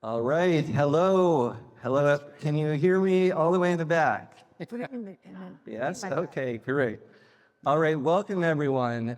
All right, hello. Hello, can you hear me all the way in the back? Yes, okay, great. All right, welcome everyone.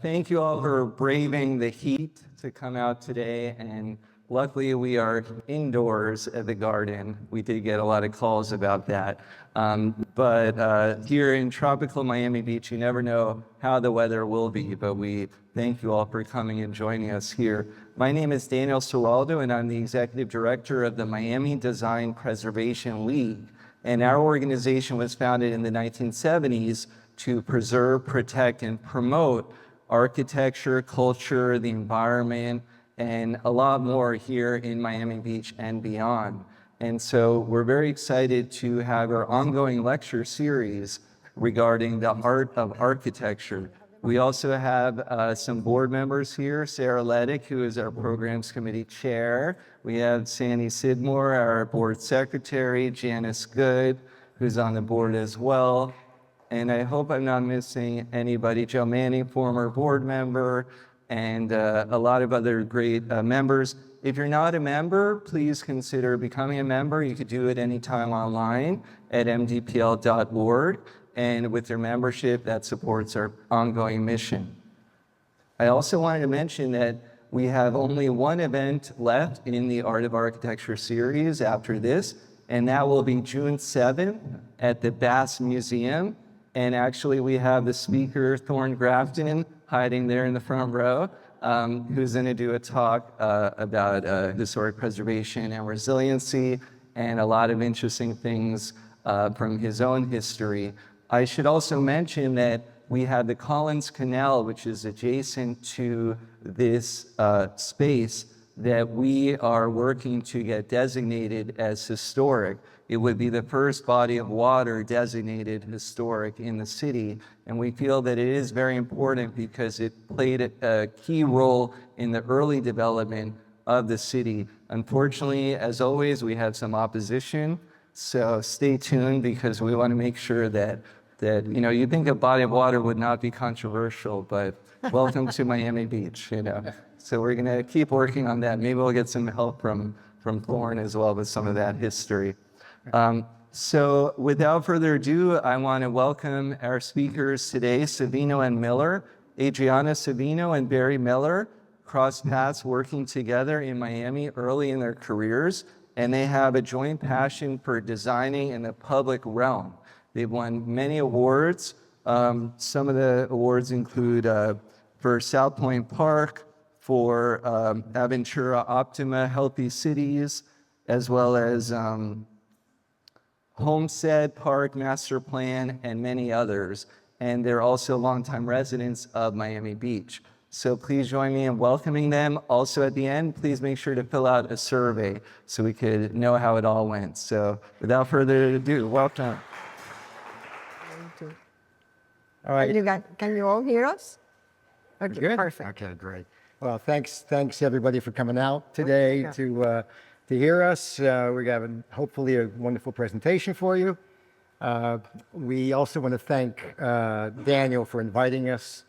Thank you all for braving the heat to come out today, and luckily we are indoors at the garden. We did get a lot of calls about that. But here in tropical Miami Beach, you never know how the weather will be, but we thank you all for coming and joining us here. My name is Daniel Siraldo, and I'm the Executive Director of the Miami Design Preservation League. And our organization was founded in the 1970s to preserve, protect, and promote architecture, culture, the environment, and a lot more here in Miami Beach and beyond. And so we're very excited to have our ongoing lecture series regarding the art of architecture. We also have some board members here, Sarah Ledick, who is our Programs Committee Chair. We have Sandy Sidmore, our Board Secretary, Janice Good, who's on the board as well. And I hope I'm not missing anybody, Joe Manning, former board member, and a lot of other great members. If you're not a member, please consider becoming a member. You could do it anytime online at mdpl.org. And with your membership, that supports our ongoing mission. I also wanted to mention that we have only one event left in the Art of Architecture series after this, and that will be June 7th at the Bass Museum. And actually, we have the speaker, Thorne Grafton, hiding there in the front row, who's going to do a talk about historic preservation and resiliency and a lot of interesting things from his own history. I should also mention that we have the Collins Canal, which is adjacent to this space, that we are working to get designated as historic. It would be the first body of water designated historic in the city, and we feel that it is very important because it played a key role in the early development of the city. Unfortunately, as always, we have some opposition, so stay tuned because we want to make sure that you think a body of water would not be controversial, but welcome to Miami Beach, So we're going to keep working on that. Maybe we'll get some help from Thorne as well with some of that history. So without further ado, I want to welcome our speakers today, Savino and Miller. Adriana Savino and Barry Miller crossed paths working together in Miami early in their careers, and they have a joint passion for designing in the public realm. They've won many awards. Some of the awards include for South Pointe Park, for Aventura, Optima, Healthy Cities, as well as Homestead Park Master Plan, and many others. And they're also longtime residents of Miami Beach. So please join me in welcoming them. Also at the end, please make sure to fill out a survey so we could know how it all went. So without further ado, welcome. All right. Can you all hear us? Okay, Good. perfect. Okay, great. Well, thanks everybody for coming out today to hear us. We're having hopefully a wonderful presentation for you. We also want to thank Daniel for inviting us.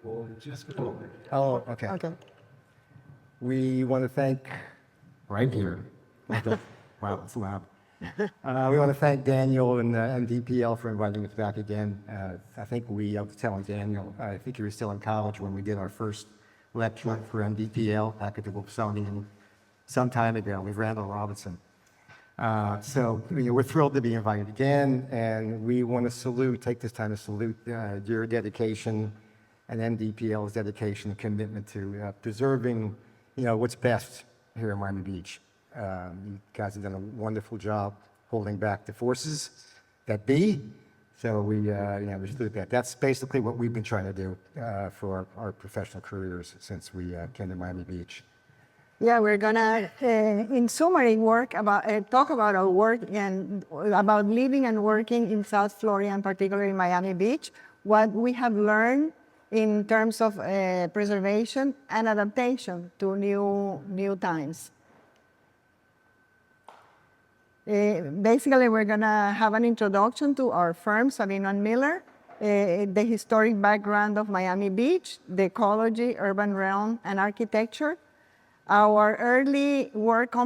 Oh, okay. Okay. We want to thank right here. Okay. Wow, it's loud. We want to thank Daniel and MDPL for inviting us back again. I was telling Daniel, I think he was still in college when we did our first lecture for MDPL back at the Smithsonian some time ago with Randall Robinson. So we're thrilled to be invited again, and we want to take this time to salute your dedication and MDPL's dedication and commitment to preserving, what's best here in Miami Beach. You guys have done a wonderful job holding back the forces that be. So we salute that. That's basically what we've been trying to do for our professional careers since we came to Miami Beach. Yeah, we're gonna, in summary, talk about our work and about living and working in South Florida, and particularly in Miami Beach, what we have learned in terms of preservation and adaptation to new times. Basically, we're going to have an introduction to our firm, Savino Miller, the historic background of Miami Beach, the ecology, urban realm, and architecture. Our early work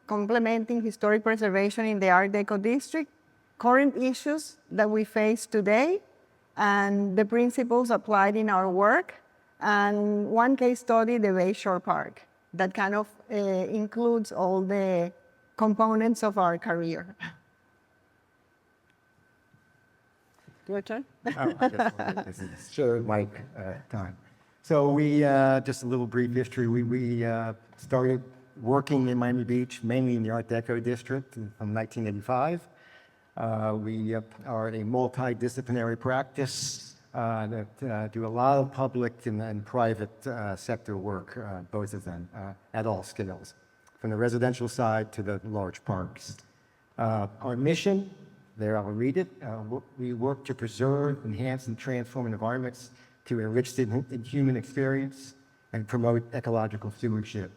complementing historic preservation in the Art Deco district, current issues that we face today, and the principles applied in our work, and one case study, the Bayshore Park, that kind of includes all the components of our career. Your turn. Oh, I guess this is sure mic time. So just a little brief history. We started working in Miami Beach, mainly in the Art Deco district from 1985. We are a multidisciplinary practice that do a lot of public and private sector work, both of them, at all scales, from the residential side to the large parks. Our mission, there I'll read it, we work to preserve, enhance, and transform environments to enrich the human experience and promote ecological stewardship.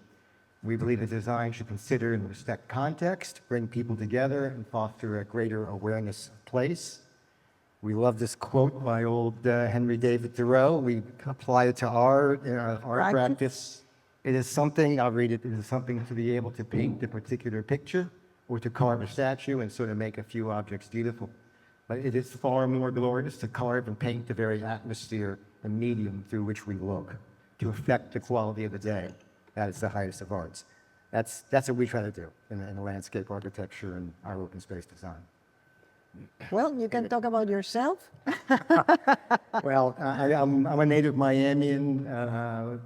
We believe that design should consider and respect context, bring people together, and foster a greater awareness of place. We love this quote by old Henry David Thoreau. We apply it to our practice. It is something, I'll read it, it is something to be able to paint a particular picture or to carve a statue and sort of make a few objects beautiful. But it is far more glorious to carve and paint the very atmosphere and medium through which we look, to affect the quality of the day. That is the highest of arts. That's what we try to do in landscape architecture and our open space design. Well, you can talk about yourself. Well, I'm a native Miamian,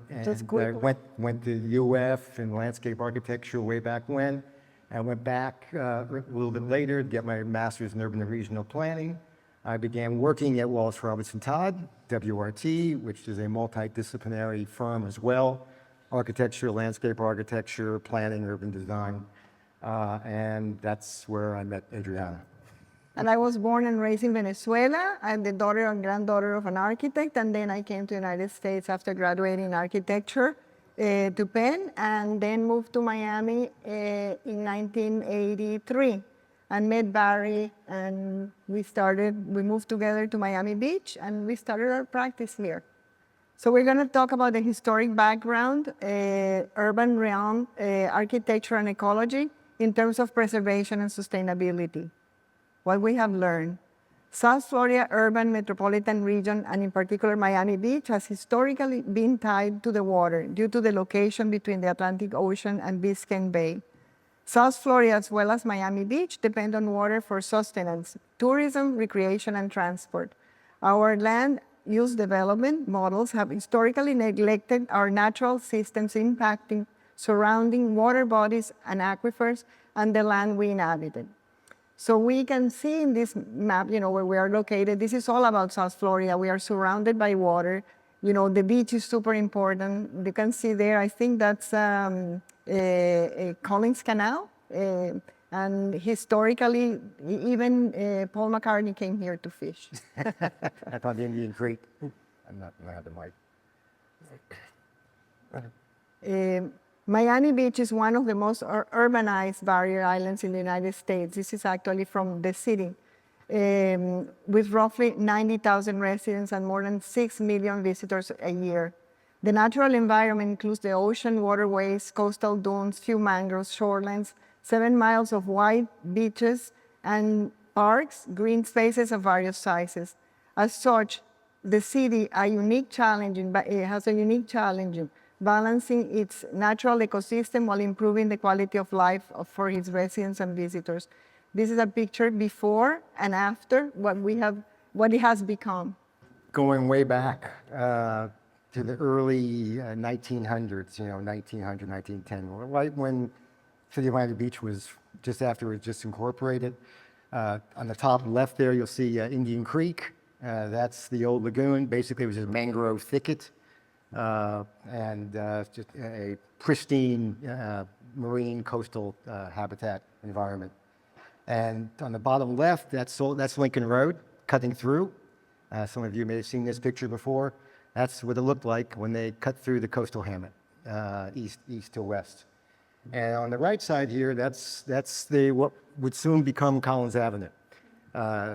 and went to UF in landscape architecture way back when. I went back a little bit later to get my master's in urban and regional planning. I began working at Wallace Robinson Todd, WRT, which is a multidisciplinary firm as well, architecture, landscape architecture, planning, urban design, and that's where I met Adriana. And I was born and raised in Venezuela. I'm the daughter and granddaughter of an architect, and then I came to the United States after graduating in architecture to Penn, and then moved to Miami in 1983 and met Barry, and we moved together to Miami Beach, and we started our practice here. So we're going to talk about the historic background, urban realm, architecture and ecology in terms of preservation and sustainability. What we have learned. South Florida urban metropolitan region, and in particular Miami Beach, has historically been tied to the water due to the location between the Atlantic Ocean and Biscayne Bay. South Florida, as well as Miami Beach, depend on water for sustenance, tourism, recreation, and transport. Our land use development models have historically neglected our natural systems impacting surrounding water bodies and aquifers and the land we inhabited. So we can see in this map, where we are located, this is all about South Florida. We are surrounded by water. The beach is super important. You can see there, I think that's a Collins Canal. And historically, even Paul McCartney came here to fish. I thought the Indian Creek. I'm not allowed the mic. Miami Beach is one of the most urbanized barrier islands in the United States. This is actually from the city, with roughly 90,000 residents and more than 6 million visitors a year. The natural environment includes the ocean, waterways, coastal dunes, few mangroves, shorelines, 7 miles of wide beaches and parks, green spaces of various sizes. As such, the city has a unique challenge balancing its natural ecosystem while improving the quality of life for its residents and visitors. This is a picture before and after what it has become. Going way back to the early 1900s, 1900, 1910, right when City of Miami Beach was just after it was just incorporated. On the top left there, you'll see Indian Creek. That's the old lagoon. Basically, it was a mangrove thicket. And just a pristine marine coastal habitat environment. And on the bottom left, that's Lincoln Road cutting through. Some of you may have seen this picture before. That's what it looked like when they cut through the coastal hamlet, east to west. And on the right side here, that's what would soon become Collins Avenue.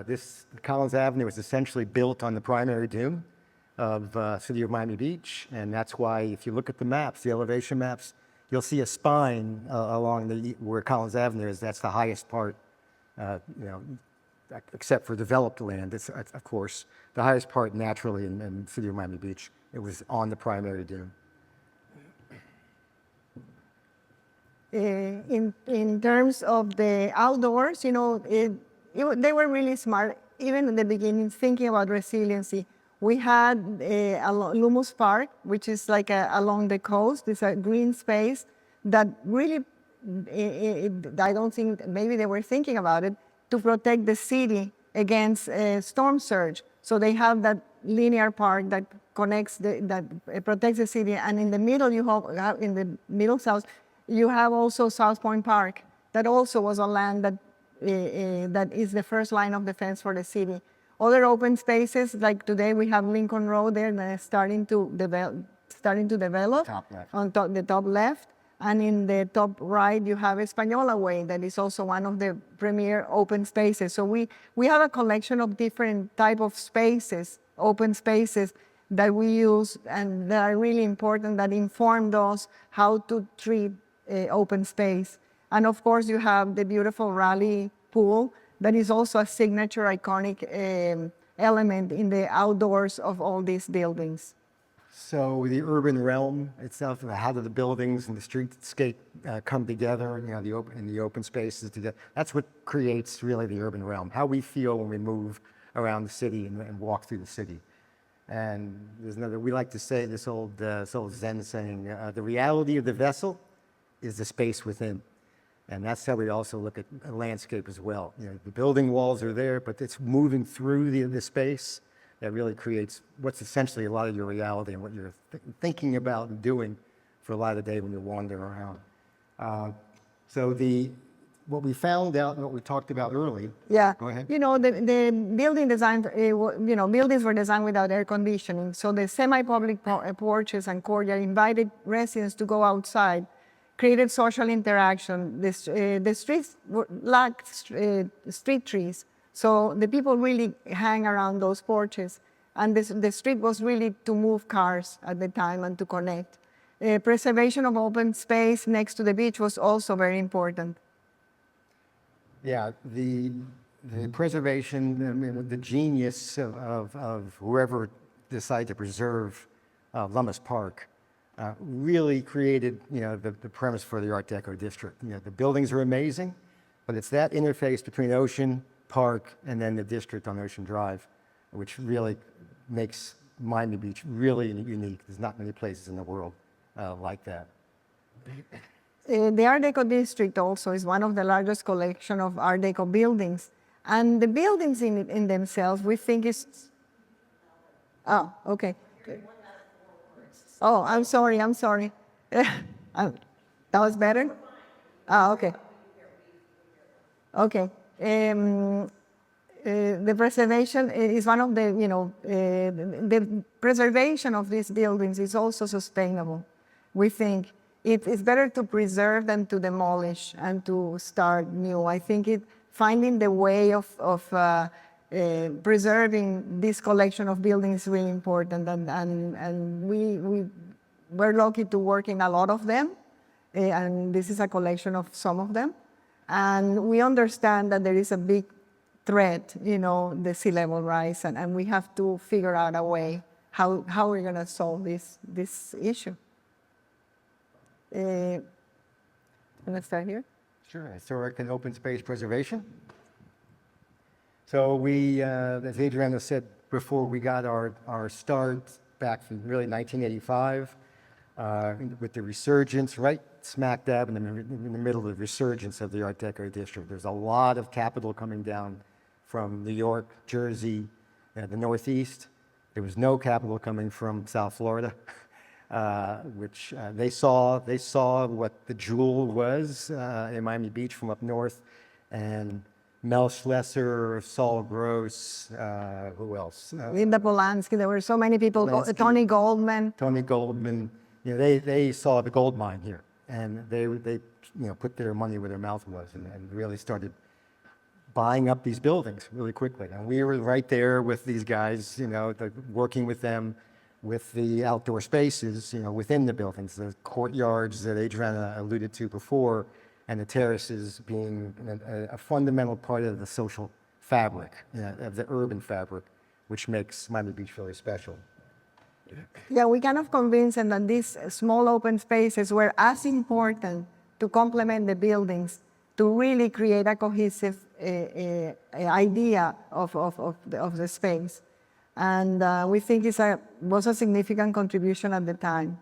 This Collins Avenue was essentially built on the primary dune of City of Miami Beach, and that's why if you look at the maps, the elevation maps, you'll see a spine along where Collins Avenue is. That's the highest part, you know, except for developed land. It's, of course, the highest part naturally in the city of Miami Beach. It was on the primary dune. In terms of the outdoors, you know, they were really smart, even in the beginning, thinking about resiliency. We had Lummus Park, which is like along the coast. It's a green space that really, I don't think, maybe they were thinking about it, to protect the city against storm surge. So they have that linear park that connects, that protects the city. And in the middle, you have in the middle south, you have also South Pointe Park. That also was a land that that is the first line of defense for the city. Other open spaces, like today we have Lincoln Road there that is starting to develop Top left. on the top left. And in the top right, you have Española Way, that is also one of the premier open spaces. So we have a collection of different type of spaces, open spaces, that we use and that are really important, that informed us how to treat open space. And of course, you have the beautiful Raleigh pool that is also a signature iconic element in the outdoors of all these buildings. So the urban realm itself, how do the buildings and the streetscape come together, you know, in the open spaces together? That's what creates really the urban realm, how we feel when we move around the city and walk through the city. And there's another, we like to say this old Zen saying, the reality of the vessel is the space within. And that's how we also look at a landscape as well. You know, the building walls are there, but it's moving through the space that really creates what's essentially a lot of your reality and what you're thinking about and doing for a lot of the day when you wander around. So what we found out and what we talked about early. Yeah. Go ahead. You know, the building design, you know, buildings were designed without air conditioning. So the semi-public porches and courtyard invited residents to go outside, created social interaction. The streets lacked street trees. So the people really hang around those porches. And the street was really to move cars at the time and to connect. Preservation of open space next to the beach was also very important. Yeah, the preservation, I mean, the genius of whoever decided to preserve Lummus Park really created, you know, the premise for the Art Deco district. You know, the buildings are amazing, but it's that interface between Ocean Park and then the district on Ocean Drive, which really makes Miami Beach really unique. There's not many places in the world like that. The Art Deco district also is one of the largest collection of Art Deco buildings. And the buildings in themselves, we think is... Oh, okay. Oh, I'm sorry. That was better? Oh, okay. Okay. The preservation is one of the, you know, the preservation of these buildings is also sustainable. We think it's better to preserve than to demolish and to start new. I think finding the way of preserving this collection of buildings is really important, and we're lucky to work in a lot of them, and this is a collection of some of them. And we understand that there is a big threat, you know, the sea level rise, and we have to figure out a way how we're going to solve this issue. Let's start here. Sure, historic and open space preservation. So we, as Adriana said before, we got our start back from really 1985 with the resurgence, right smack dab in the middle of the resurgence of the Art Deco district. There's a lot of capital coming down from New York, Jersey, the Northeast. There was no capital coming from South Florida. Which they saw what the jewel was in Miami Beach from up north, and Mel Schlesser, Saul Gross, who else? Linda Polanski, there were so many people, Tony Goldman. You know, they saw the gold mine here, and they you know, put their money where their mouth was, and really started buying up these buildings really quickly. And we were right there with these guys, you know, working with them. with the outdoor spaces, within the buildings, the courtyards that Adriana alluded to before, and the terraces being a fundamental part of the social fabric, of the urban fabric, which makes Miami Beach very special. Yeah, we kind of convinced them that these small open spaces were as important to complement the buildings to really create a cohesive idea of the space. And we think was a significant contribution at the time.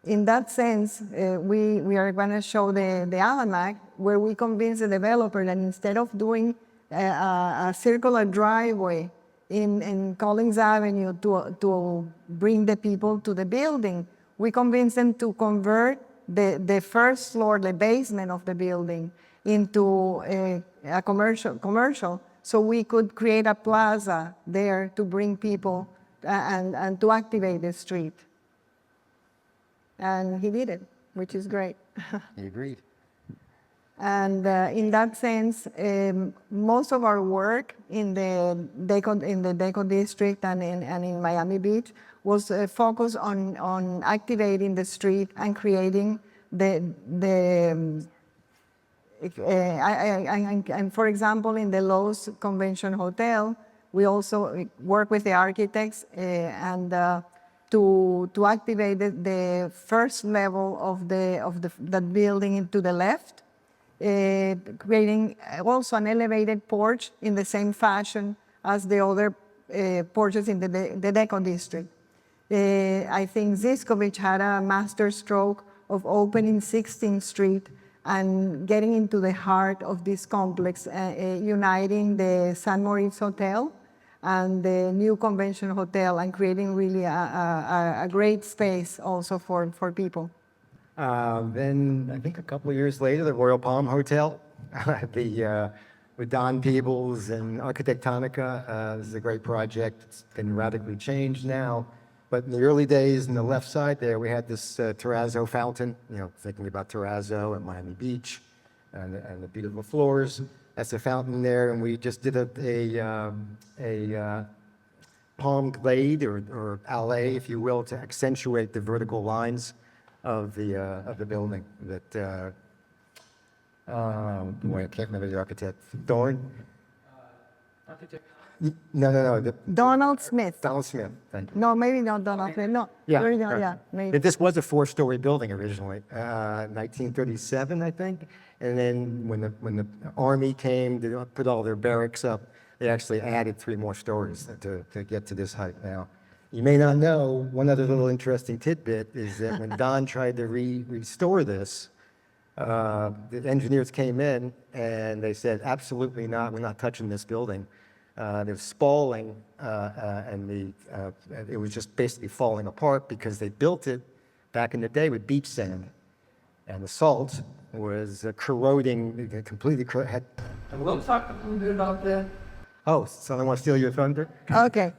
In that sense, we are going to show the almanac where we convinced the developer that instead of doing a circular driveway in Collins Avenue to bring the people to the building, we convinced them to convert the first floor, the basement of the building, into a commercial, so we could create a plaza there to bring people and to activate the street. And he did it, which is great. He agreed. And in that sense, most of our work in the Deco district and in Miami Beach was focused on activating the street and creating and for example, in the Lowe's Convention Hotel, we also work with the architects and to activate the first level of that building to the left, creating also an elevated porch in the same fashion as the other porches in the Deco district. I think Ziskovich had a master stroke of opening 16th Street and getting into the heart of this complex, uniting the San Moritz Hotel and the new Convention Hotel, and creating really a great space also for people. Then I think a couple of years later, the Royal Palm Hotel, with Don Peebles and Architectonica. This is a great project. It's been radically changed now. But in the early days, in the left side there, we had this terrazzo fountain, thinking about terrazzo at Miami Beach and the beautiful floors. That's a fountain there, and we just did a palm glade or alley, if you will, to accentuate the vertical lines of the building. That boy, I can't remember the architect. Dorn. Architect. No. Donald Smith. Donald Smith. Thank you. No, maybe not Donald Smith. No. Yeah. Maybe. This was a 4-story building originally, 1937, I think. And then when the Army came to put all their barracks up, they actually added 3 more stories to get to this height now. You may not know, one other little interesting tidbit is that when Don tried to restore this, the engineers came in and they said, absolutely not, we're not touching this building. There's spalling, and it was just basically falling apart because they built it back in the day with beach sand, and the salt was corroding, completely corroded. And we'll talk a little bit about that. Oh, so I want to steal your thunder? Okay.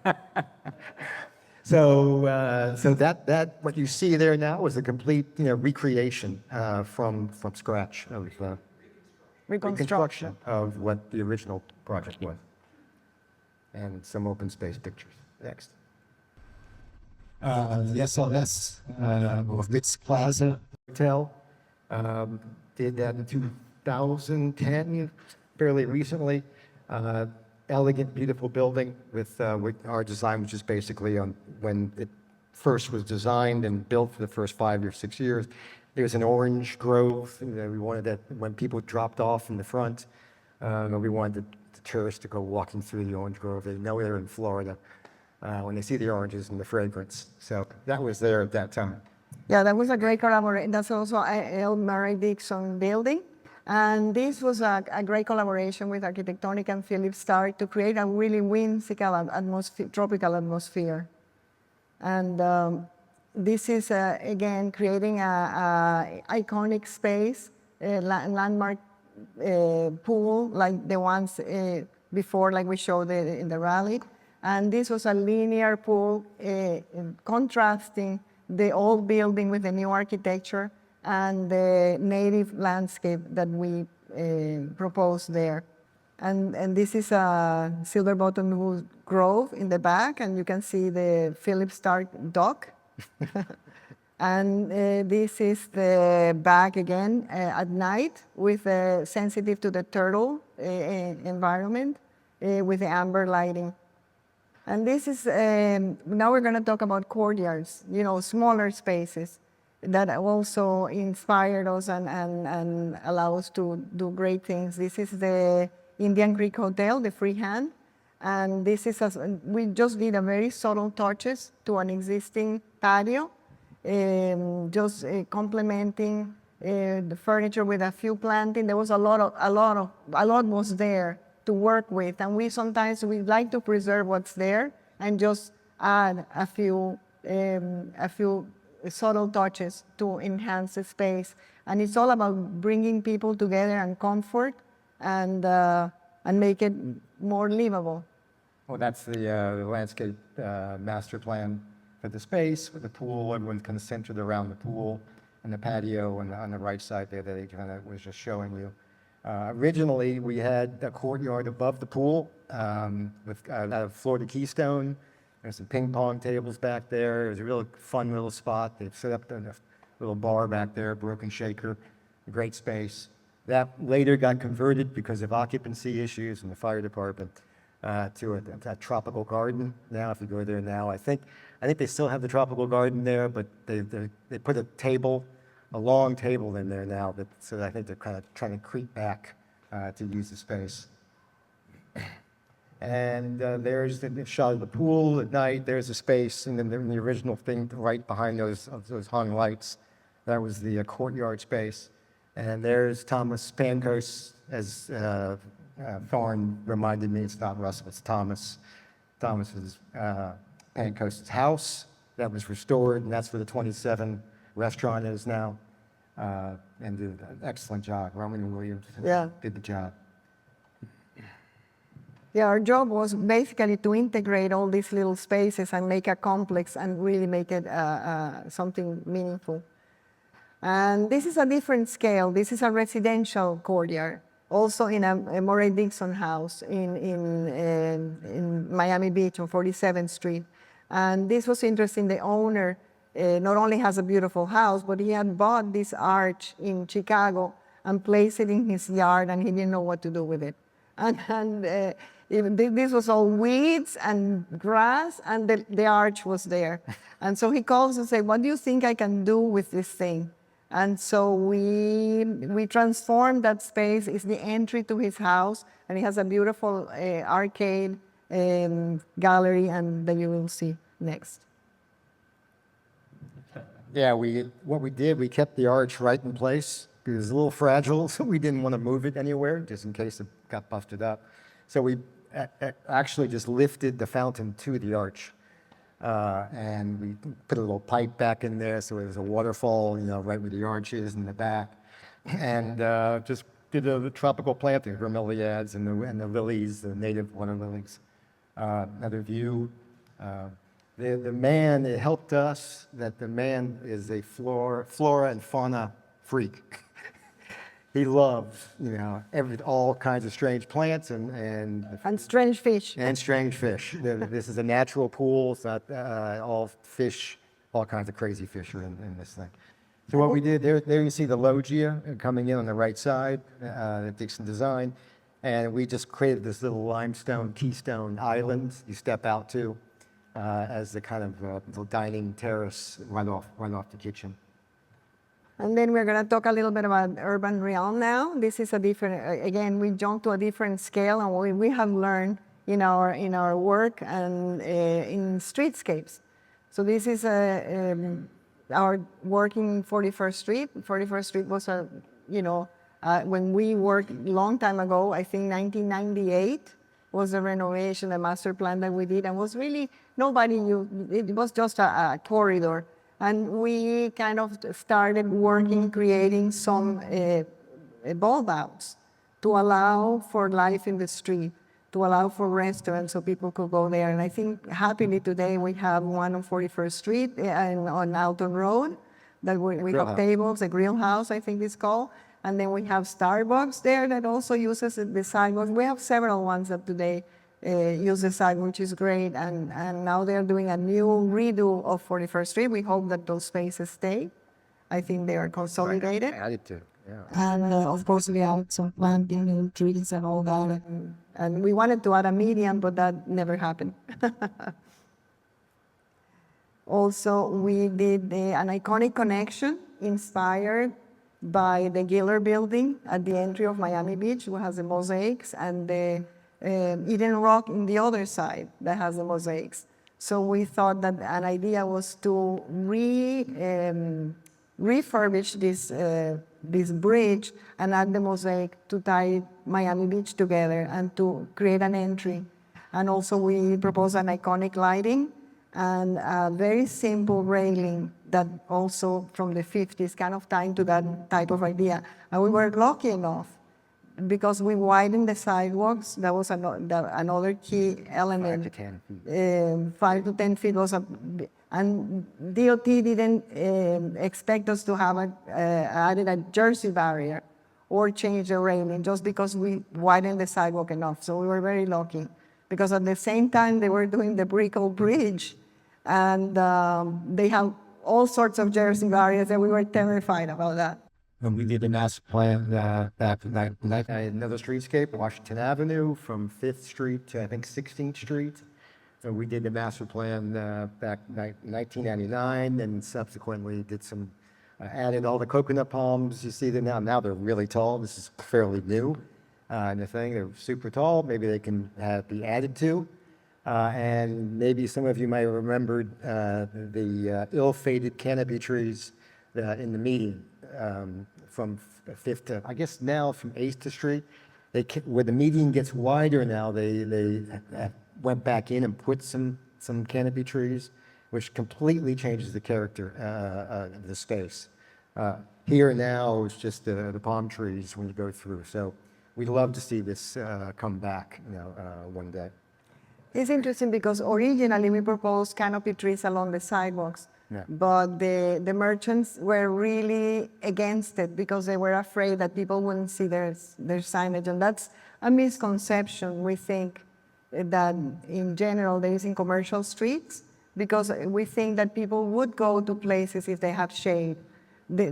So that what you see there now is a complete recreation from scratch of reconstruction of what the original project was. And some open space pictures. Next. The SLS of Ritz Plaza Hotel did that in 2010, fairly recently. Elegant, beautiful building with our design, which is basically on when it first was designed and built for the first 5 or 6 years. There's an orange grove. We wanted that when people dropped off in the front, we wanted the tourists to go walking through the orange grove. They know they're in Florida when they see the oranges and the fragrance. So that was there at that time. Yeah, that was a great collaboration. That's also a L. Murray Dixon building. And this was a great collaboration with Architectonica and Philip Stark to create a really whimsical atmosphere, tropical atmosphere. And this is, again, creating a iconic space, landmark pool, like the ones before, like we showed in the rally. And this was a linear pool, contrasting the old building with the new architecture and the native landscape that we proposed there. And this is a silver bottomwood grove in the back, and you can see the Philip Stark dock. And this is the back again at night with sensitive to the turtle environment with the amber lighting. And this is, now we're gonna talk about courtyards, you know, smaller spaces that also inspired us and allow us to do great things. This is the Indian Creek Hotel, the freehand. And this is, we just did a very subtle touches to an existing patio, just complementing the furniture with a few planting. There was a lot was there to work with. And we like to preserve what's there and just add a few subtle touches to enhance the space. And it's all about bringing people together and comfort and make it more livable. Well, that's the landscape master plan for the space, with the pool. Everyone's kind of centered around the pool and the patio on the right side there that Adriana was just showing you. Originally, we had a courtyard above the pool with a Florida Keystone. There's some ping pong tables back there. It was a real fun little spot. They've set up a little bar back there, broken shaker, a great space. That later got converted because of occupancy issues in the fire department to a tropical garden. Now, if you go there now, I think they still have the tropical garden there, but they put a long table in there now. So I think they're kind of trying to creep back to use the space. And there's the shot of the pool at night. There's a space, and then the original thing right behind those hung lights, that was the courtyard space. And there's Thomas Pancoast, as Thorne reminded me. It's not Russell, it's Thomas. Thomas's Pancoast's house that was restored, and that's where the 27 restaurant is now. And did an excellent job. Roman Williams did the job. Yeah, our job was basically to integrate all these little spaces and make a complex and really make it something meaningful. And this is a different scale. This is a residential courtyard, also in a Murray Dixon house in Miami Beach on 47th Street. And this was interesting. The owner not only has a beautiful house, but he had bought this arch in Chicago and placed it in his yard, and he didn't know what to do with it. This was all weeds and grass, and the arch was there. And so he calls and says, "What do you think I can do with this thing?" And so we transformed that space. It's the entry to his house, and he has a beautiful arcade gallery, and that you will see next. Yeah, what we did, we kept the arch right in place. It was a little fragile, so we didn't want to move it anywhere, just in case it got busted up. So we actually just lifted the fountain to the arch. And we put a little pipe back in there, so it was a waterfall, right where the arch is in the back. And just did the tropical planting, bromeliads and the lilies, the native water lilies. Another view. The man, it helped us that the man is a flora and fauna freak. He loves, all kinds of strange plants and strange fish. And strange fish. This is a natural pool. It's not all fish, all kinds of crazy fish are in this thing. So what we did, there you see the loggia coming in on the right side, the Dixon design. And we just created this little limestone keystone island you step out to as the kind of little dining terrace right off the kitchen. And then we're going to talk a little bit about urban realm now. This is a different, again, we jumped to a different scale, and we have learned in our work and in streetscapes. So this is our work in 41st Street. 41st Street was when we worked a long time ago, I think 1998 was the renovation, the master plan that we did, and was really, nobody knew, it was just a corridor. And we kind of started working, creating some bulb outs to allow for life in the street, to allow for restaurants so people could go there. And I think happily today we have one on 41st Street and on Alton Road that we have tables, a grill house, I think it's called. And then we have Starbucks there that also uses the sidewalk. We have several ones that today use the sidewalk, which is great. And now they're doing a new redo of 41st Street. We hope that those spaces stay. I think they are consolidated. Added to, yeah. And of course, we have some planting and trees and all that. And we wanted to add a median, but that never happened. Also, we did an iconic connection inspired by the Giller building at the entry of Miami Beach, who has the mosaics, and the Eden Rock in the other side that has the mosaics. So we thought that an idea was to refurbish this bridge and add the mosaic to tie Miami Beach together and to create an entry. And also we proposed an iconic lighting and a very simple railing that also from the 50s kind of tied to that type of idea. And we were lucky enough because we widened the sidewalks. That was another key element. 5 to 10 feet. 5 to 10 feet was and DOT didn't expect us to have added a jersey barrier or change the railing just because we widened the sidewalk enough. So we were very lucky because at the same time they were doing the Brickell Bridge and they have all sorts of jersey barriers and we were terrified about that. And we did a master plan back another streetscape, Washington Avenue, from 5th Street to I think 16th Street. So we did the master plan back in 1999, and subsequently did some added all the coconut palms. You see them now. Now they're really tall. This is fairly new. And the thing, they're super tall. Maybe they can be added to. And maybe some of you might have remembered the ill-fated canopy trees in the median from 5th to, I guess now from 8th to Street. Where the median gets wider now, they went back in and put some canopy trees, which completely changes the character of the space. Here now, it's just the palm trees when you go through. So we'd love to see this come back, one day. It's interesting because originally we proposed canopy trees along the sidewalks, Yeah. but the merchants were really against it because they were afraid that people wouldn't see their signage. And that's a misconception, we think, that in general there is in commercial streets, because we think that people would go to places if they have shade.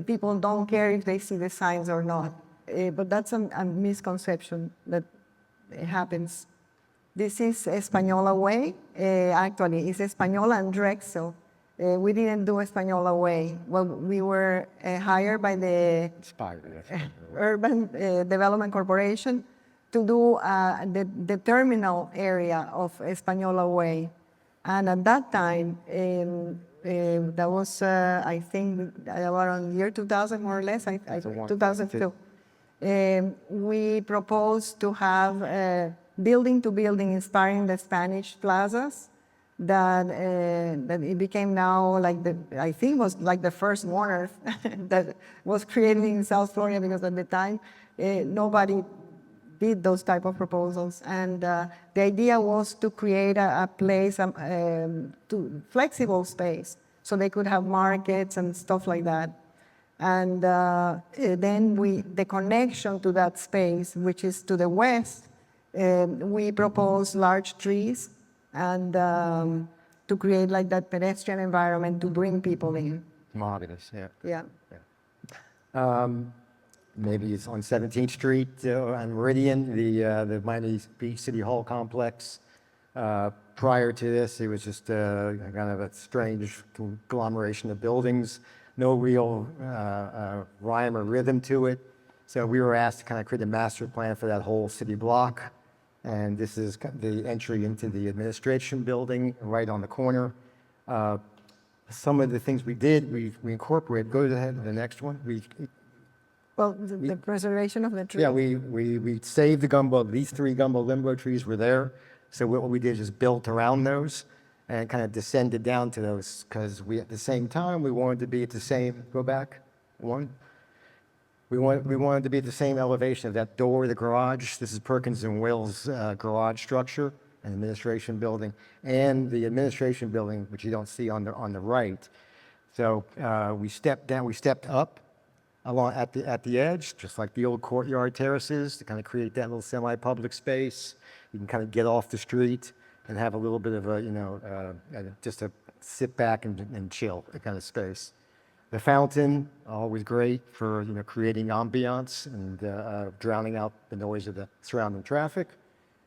People don't care if they see the signs or not. But that's a misconception that happens. This is Española Way. Actually, it's Española and Drexel. We didn't do Española Way. Well, we were hired by the Urban Development Corporation to do the terminal area of Española Way. And at that time, that was, I think, around year 2000, more or less, 2002. We proposed to have building to building inspiring the Spanish plazas that it became now like I think was like the first Warner that was created in South Florida, because at the time nobody did those type of proposals. And the idea was to create a place, to flexible space, so they could have markets and stuff like that. And then the connection to that space, which is to the west, we propose large trees and to create like that pedestrian environment to bring people in. Marvelous, yeah. Yeah. Maybe it's on 17th Street on Meridian, the Miami Beach City Hall complex. Prior to this, it was just kind of a strange conglomeration of buildings, no real rhyme or rhythm to it. So we were asked to kind of create a master plan for that whole city block. And this is the entry into the administration building right on the corner. Some of the things we did, we incorporated. Go ahead to the next one. Well, the preservation of the tree. Yeah, we saved the gumbo. These 3 gumbo limbo trees were there. So what we did is built around those and kind of descended down to those, because at the same time, we wanted to be at the same, go back one. We wanted to be at the same elevation of that door, the garage. This is Perkins and Will's garage structure and administration building, and the administration building, which you don't see on the right. So we stepped up along at the edge, just like the old courtyard terraces, to kind of create that little semi-public space. You can kind of get off the street and have a little bit of a, just a sit back and chill kind of space. The fountain, always great for, creating ambiance and drowning out the noise of the surrounding traffic.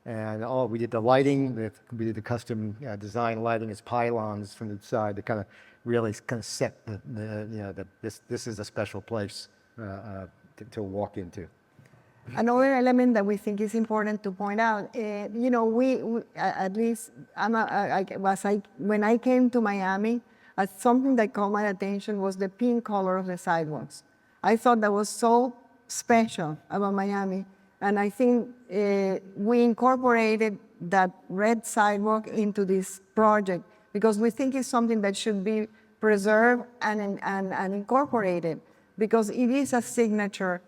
And we did the lighting, we did the custom design lighting as pylons from the side to kind of really set this is a special place to walk into. Another element that we think is important to point out, we at least when I came to Miami, something that caught my attention was the pink color of the sidewalks. I thought that was so special about Miami, and I think we incorporated that red sidewalk into this project because we think it's something that should be preserved and incorporated because it is a signature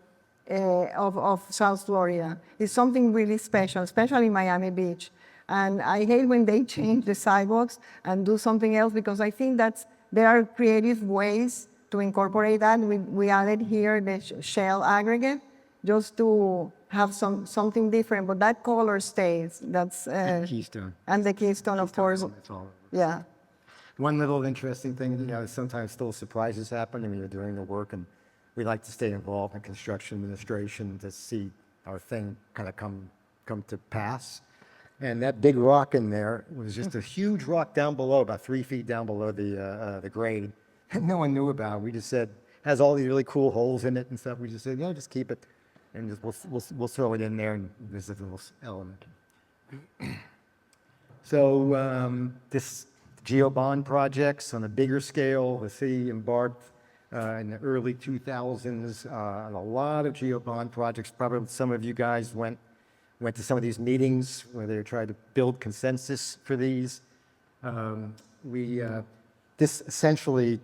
of South Florida. It's something really special, especially Miami Beach. And I hate when they change the sidewalks and do something else because I think there are creative ways to incorporate that. We added here the shell aggregate just to have something different, but that color stays. That's Keystone. And the keystone, of course. Yeah. One little interesting thing, sometimes still surprises happen when you're doing the work, and we like to stay involved in construction administration to see our thing kind of come to pass. And that big rock in there was just a huge rock down below, about 3 feet down below the grade. And no one knew about it. We just said, has all these really cool holes in it and stuff. We just said, just keep it. And just, we'll throw it in there and there's a little element. So this geobond projects on a bigger scale, the city embarked in the early 2000s on a lot of geobond projects. Probably some of you guys went to some of these meetings where they tried to build consensus for these. This essentially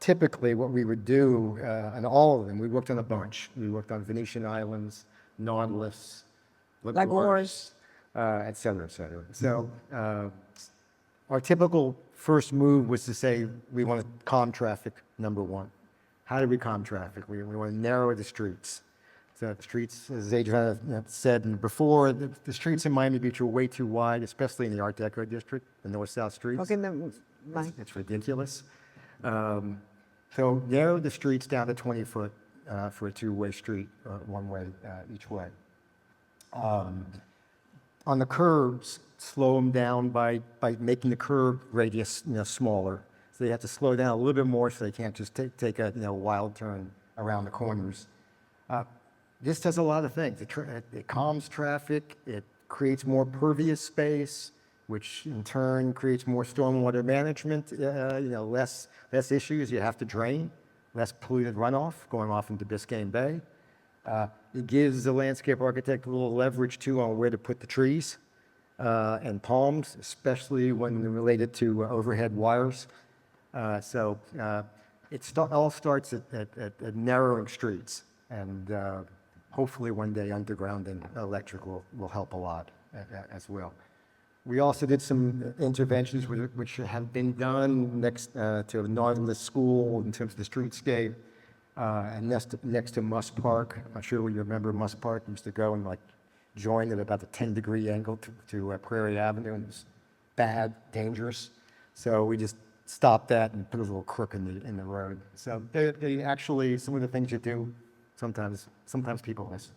typically what we would do, and all of them, we worked on a bunch. We worked on Venetian Islands, Nautilus, Lagores, et cetera, et cetera. So our typical first move was to say we want to calm traffic, number one. How do we calm traffic? We want to narrow the streets. So the streets, as Adriana said before, the streets in Miami Beach are way too wide, especially in the Art Deco district, the north-south streets. Okay, It's ridiculous. So narrow the streets down to 20 foot for a two-way street, one way each way. On the curbs, slow them down by making the curb radius smaller. So they have to slow down a little bit more so they can't just take a wild turn around the corners. This does a lot of things. It calms traffic. It creates more pervious space, which in turn creates more stormwater management. Less issues you have to drain, less polluted runoff going off into Biscayne Bay. It gives the landscape architect a little leverage too on where to put the trees and palms, especially when related to overhead wires. So it all starts at narrowing streets, and hopefully one day underground and electric will help a lot as well. We also did some interventions which have been done next to Nautilus School in terms of the streetscape, and next to Muss Park. I'm not sure you remember Muss Park. Used to go and join at about a 10-degree angle to Prairie Avenue, and it was bad, dangerous. So we just stopped that and put a little crook in the road. So they actually, some of the things you do, sometimes people miss.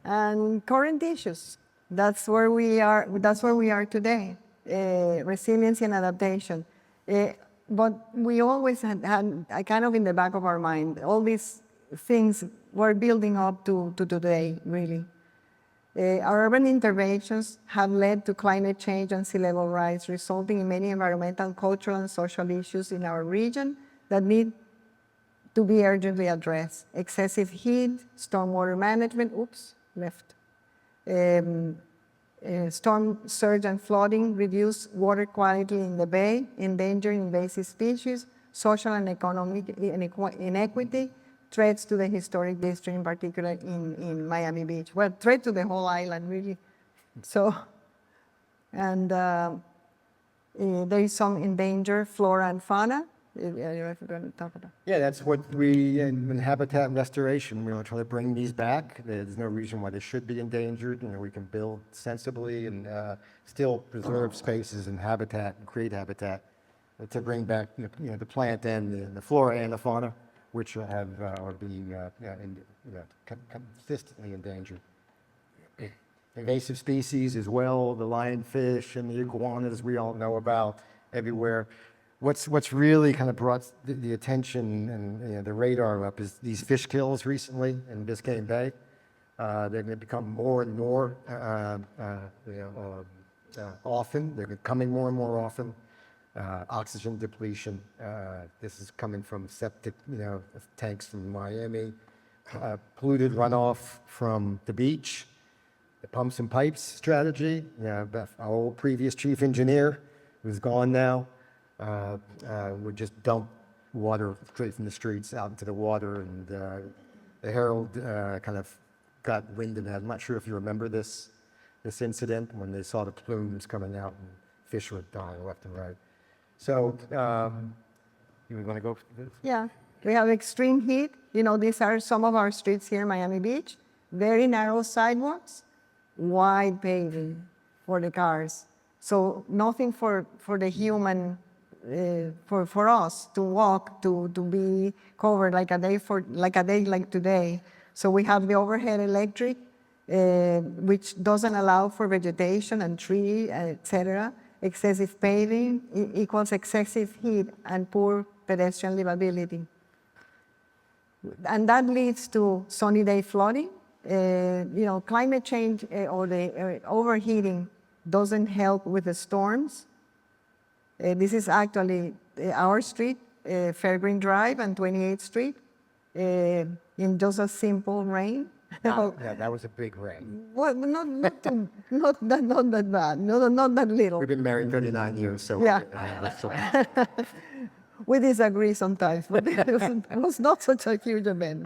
And current issues. That's where we are. That's where we are today. Resiliency and adaptation. But we always had kind of in the back of our mind all these things were building up to today. Really, our urban interventions have led to climate change and sea level rise, resulting in many environmental, cultural, and social issues in our region that need to be urgently addressed. Excessive heat, stormwater management. Storm surge and flooding, reduce water quality in the bay, endangering invasive species, social and economic inequity, threats to the historic district, in particular in Miami Beach. Well, threat to the whole island, really. So, and there is some endangered flora and fauna, I don't know if we're going to talk about. Yeah, that's what we, in habitat restoration, we want to try to bring these back. There's no reason why they should be endangered. We can build sensibly and still preserve spaces and habitat and create habitat to bring back, the plant and the flora and the fauna, which are being consistently endangered. Invasive species as well, the lionfish and the iguanas we all know about everywhere. What's really kind of brought the attention and the radar up is these fish kills recently in Biscayne Bay. They've become more and more often. They're becoming more and more often. Oxygen depletion. This is coming from septic, tanks from Miami. Polluted runoff from the beach. The pumps and pipes strategy. Our old previous chief engineer, who's gone now, would just dump water straight from the streets out into the water, and the Herald kind of got wind of that. I'm not sure if you remember this incident when they saw the plumes coming out and fish were dying left and right. So, you want to go for this? Yeah, we have extreme heat. These are some of our streets here in Miami Beach. Very narrow sidewalks, wide paving for the cars. So nothing for the human, for us to walk, to be covered like a day like today. So we have the overhead electric, which doesn't allow for vegetation and tree, etc. Excessive paving equals excessive heat and poor pedestrian livability. And that leads to sunny day flooding. Climate change or the overheating doesn't help with the storms. This is actually our street, Fairgreen Drive and 28th Street, in just a simple rain. Yeah, that was a big rain. Well, not that bad, not that little. We've been married 39 years, so Yeah. We disagree sometimes, but it was not such a huge event.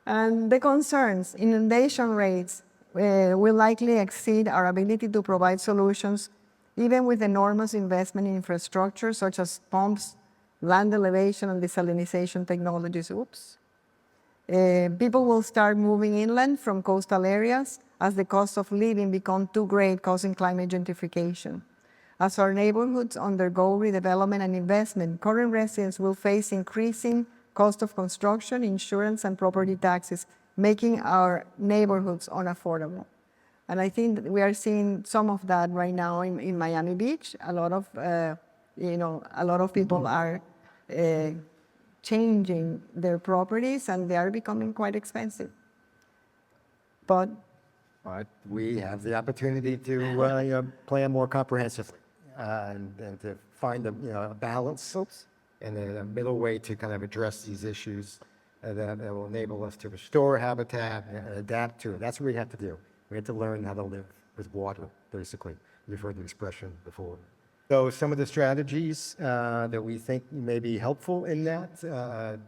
And the concerns, inundation rates will likely exceed our ability to provide solutions, even with enormous investment in infrastructure such as pumps, land elevation, and desalination technologies. People will start moving inland from coastal areas as the cost of living becomes too great, causing climate gentrification. As our neighborhoods undergo redevelopment and investment, current residents will face increasing cost of construction, insurance, and property taxes, making our neighborhoods unaffordable. And I think that we are seeing some of that right now in Miami Beach. A lot of people are changing their properties, and they are becoming quite expensive. But we have the opportunity to plan more comprehensively and to find a balance and a middle way to kind of address these issues that will enable us to restore habitat and adapt to it. That's what we have to do. We have to learn how to live with water, basically. You've heard the expression before. So some of the strategies that we think may be helpful in that,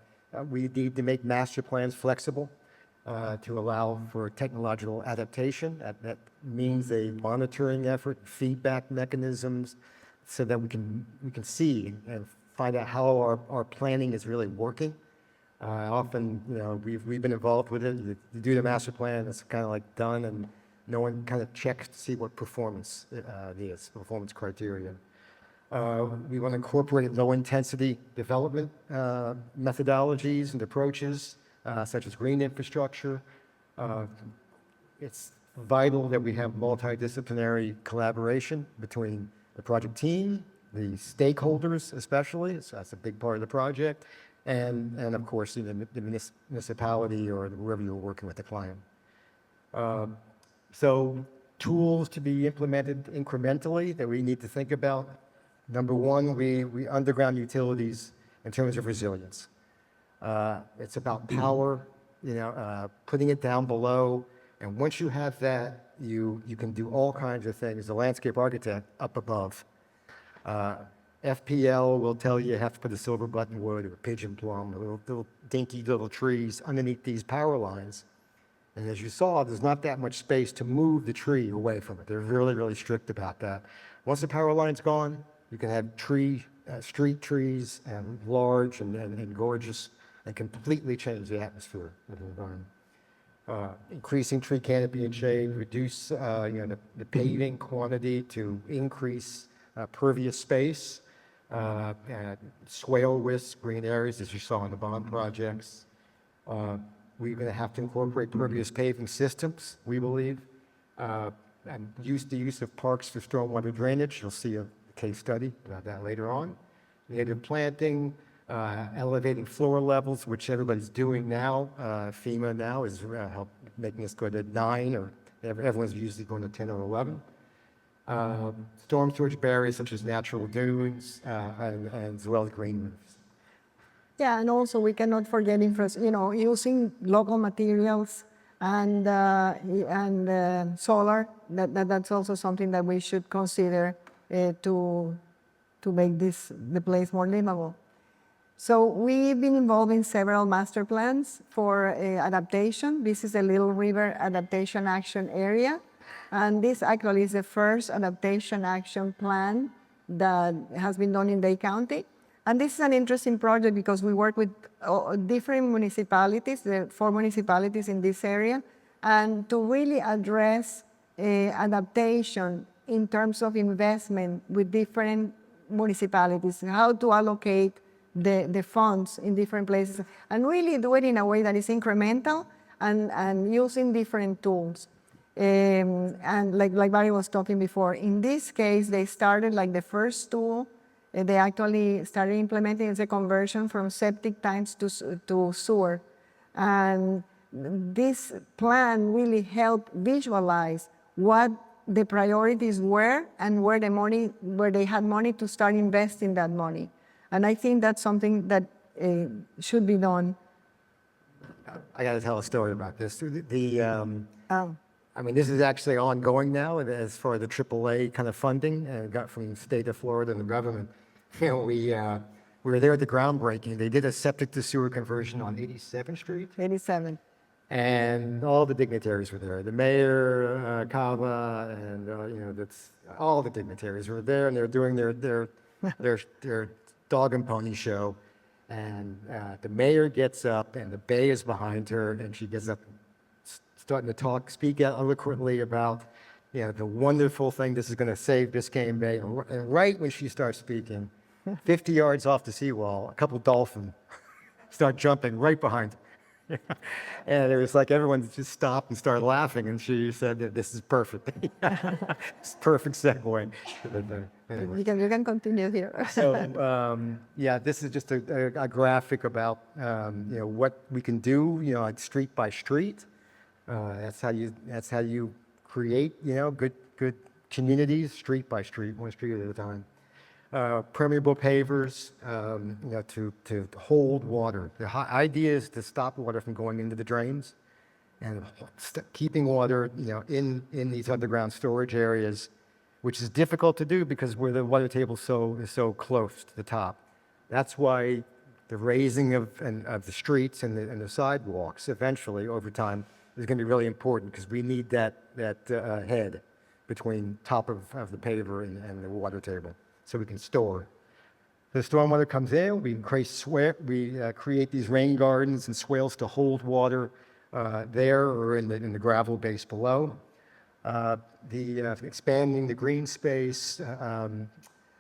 we need to make master plans flexible to allow for technological adaptation. That means a monitoring effort, feedback mechanisms, so that we can see and find out how our planning is really working. Often, we've been involved with it. You do the master plan, it's kind of like done, and no one kind of checks to see what performance is, performance criteria. We want to incorporate low-intensity development methodologies and approaches, such as green infrastructure. It's vital that we have multidisciplinary collaboration between the project team, the stakeholders especially, so that's a big part of the project, and of course the municipality or whoever you're working with the client. So tools to be implemented incrementally that we need to think about. Number one, we underground utilities in terms of resilience. It's about power, putting it down below, and once you have that, you can do all kinds of things. The landscape architect up above. FPL will tell you have to put a silver buttonwood or a pigeon plum, little dinky little trees underneath these power lines. And as you saw, there's not that much space to move the tree away from it. They're really, really strict about that. Once the power line's gone, You can have street trees and large and gorgeous and completely change the atmosphere of the environment. Increasing tree canopy and shade, reduce the paving quantity to increase pervious space, swale wisps, green areas, as you saw in the bond projects. We're going to have to incorporate pervious paving systems, we believe, and the use of parks for stormwater drainage. You'll see a case study about that later on. Native planting, elevating floor levels, which everybody's doing now. FEMA now is making us go to 9, or everyone's usually going to 10 or 11. Storm storage barriers such as natural dunes, and as well as green roofs. Yeah, and also we cannot forget using local materials and solar. That's also something that we should consider to make the place more livable. So we've been involved in several master plans for adaptation. This is the Little River Adaptation Action Area. And this actually is the first adaptation action plan that has been done in Dade County. And this is an interesting project because we work with different municipalities, the 4 municipalities in this area, and to really address adaptation in terms of investment with different municipalities, how to allocate the funds in different places, and really do it in a way that is incremental and using different tools. And like Barry was talking before, in this case, they started like the first tool they actually started implementing is a conversion from septic tanks to sewer. And this plan really helped visualize what the priorities were and where they had money to start investing that money. And I think that's something that should be done. I got to tell a story about this. I mean, this is actually ongoing now as far as the AAA kind of funding got from the state of Florida and the government. You know, we were there at the groundbreaking. They did a septic to sewer conversion on 87th Street. 87. And all the dignitaries were there. The mayor, Kava, and that's all the dignitaries were there, and they're doing their dog and pony show. And the mayor gets up, and the bay is behind her, and she gets up, starting to speak eloquently about, the wonderful thing this is going to save Biscayne Bay. And right when she starts speaking, 50 yards off the seawall, a couple dolphins start jumping right behind her. And it was like everyone just stopped and started laughing, and she said that this is perfect. It's perfect segue. Anyway. You can continue here. So this is just a graphic about what we can do, like street by street. That's how you create good communities, street by street, one street at a time. Permeable pavers, to hold water. The idea is to stop water from going into the drains, and keeping water, in these underground storage areas, which is difficult to do because where the water table is so close to the top. That's why the raising of the streets and the sidewalks eventually over time is going to be really important, because we need that head between top of the paver and the water table, so we can store. The stormwater comes in, we create these rain gardens and swales to hold water there or in the gravel base below. Expanding the green space,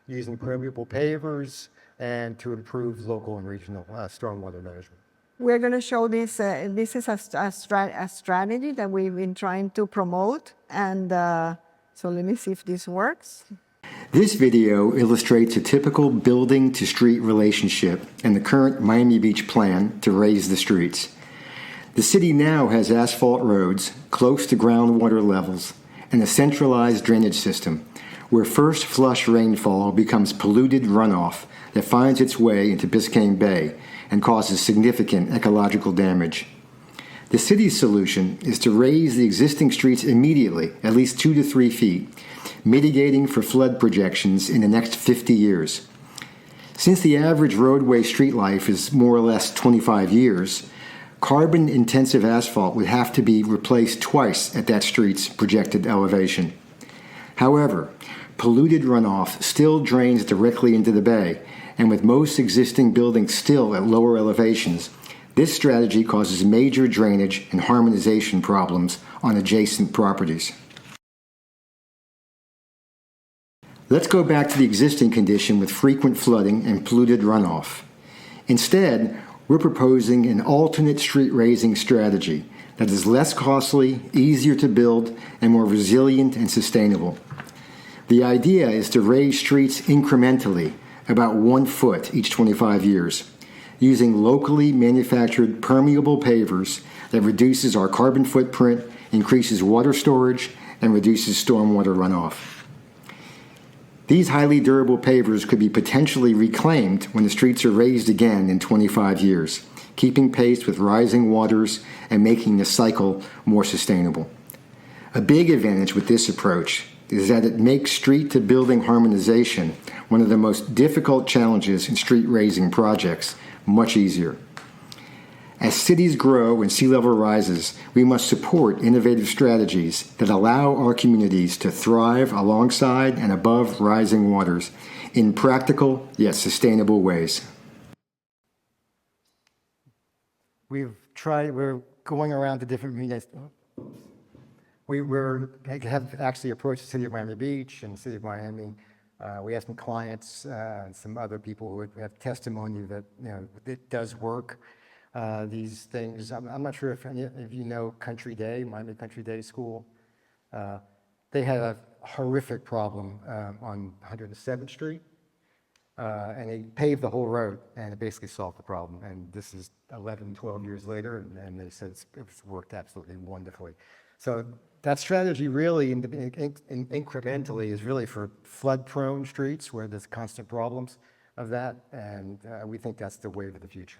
using permeable pavers, and to improve local and regional stormwater management. We're going to show this. This is a strategy that we've been trying to promote. And so let me see if this works. This video illustrates a typical building-to-street relationship in the current Miami Beach plan to raise the streets. The city now has asphalt roads close to groundwater levels and a centralized drainage system where first flush rainfall becomes polluted runoff that finds its way into Biscayne Bay and causes significant ecological damage. The city's solution is to raise the existing streets immediately, at least 2 to 3 feet, mitigating for flood projections in the next 50 years. Since the average roadway street life is more or less 25 years, carbon-intensive asphalt would have to be replaced twice at that street's projected elevation. However, polluted runoff still drains directly into the bay, and with most existing buildings still at lower elevations, this strategy causes major drainage and harmonization problems on adjacent properties. Let's go back to the existing condition with frequent flooding and polluted runoff. Instead, we're proposing an alternate street raising strategy that is less costly, easier to build, and more resilient and sustainable. The idea is to raise streets incrementally, about 1 foot each 25 years, using locally manufactured permeable pavers that reduces our carbon footprint, increases water storage, and reduces stormwater runoff. These highly durable pavers could be potentially reclaimed when the streets are raised again in 25 years, keeping pace with rising waters and making the cycle more sustainable. A big advantage with this approach is that it makes street-to-building harmonization, one of the most difficult challenges in street raising projects, much easier. As cities grow and sea level rises, we must support innovative strategies that allow our communities to thrive alongside and above rising waters in practical yet sustainable ways. We're going around to different communities. We have actually approached the city of Miami Beach and the city of Miami. We have some clients and some other people who have testimony that it does work. These things. I'm not sure if any of you know Country Day, Miami Country Day School. They had a horrific problem on 107th Street, and they paved the whole road, and it basically solved the problem. And this is 11, 12 years later, and they said it's worked absolutely wonderfully. So that strategy really, incrementally, is really for flood-prone streets where there's constant problems of that, and we think that's the way of the future.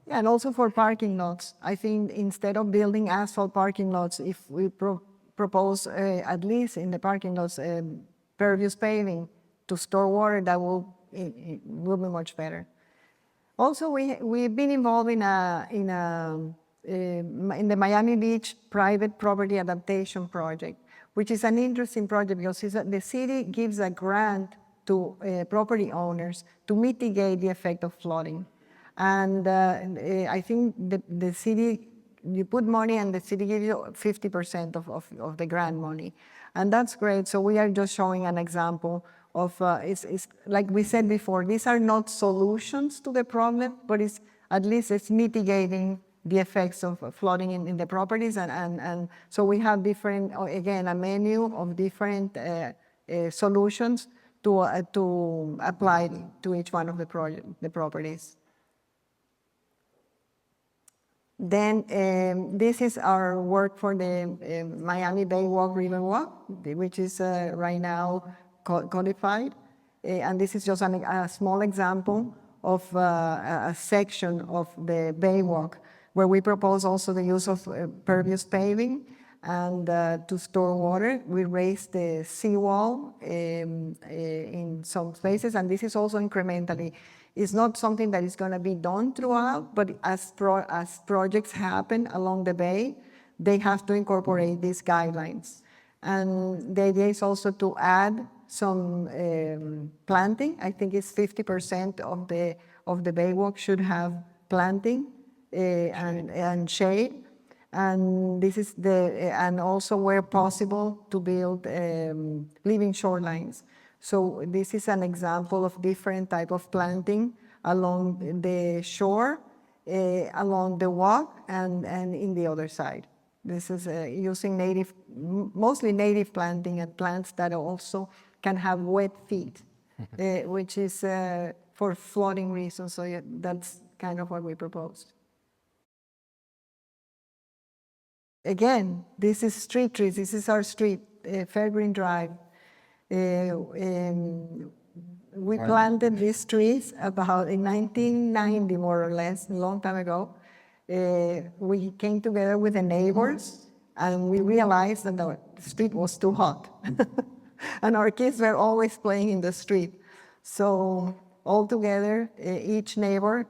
Yeah, and also for parking lots. I think instead of building asphalt parking lots, if we propose at least in the parking lots pervious paving to store water, that will be much better. Also, we've been involved in the Miami Beach private property adaptation project, which is an interesting project because the city gives a grant to property owners to mitigate the effect of flooding. And I think the city, you put money and the city gives you 50% of the grant money. And that's great. So we are just showing an example of, it's like we said before, these are not solutions to the problem, but at least it's mitigating the effects of flooding in the properties. And so we have different, again, a menu of different solutions to apply to each one of the properties. Then this is our work for the Miami Bay Walk, River Walk, which is right now codified. And this is just a small example of a section of the Bay Walk where we propose also the use of pervious paving and to store water. We raised the seawall in some places, and this is also incrementally. It's not something that is going to be done throughout, but as projects happen along the bay, they have to incorporate these guidelines. And the idea is also to add some planting. I think it's 50% of the bay walk should have planting and shade. And this is and also where possible to build living shorelines. So this is an example of different type of planting along the shore, along the walk, and in the other side. This is using mostly native planting and plants that also can have wet feet, which is for flooding reasons. So yeah, that's kind of what we proposed. Again, this is street trees. This is our street, Fairgreen Drive. We planted these trees about in 1990, more or less, a long time ago. We came together with the neighbors and we realized that the street was too hot. And our kids were always playing in the street. So all together, each neighbor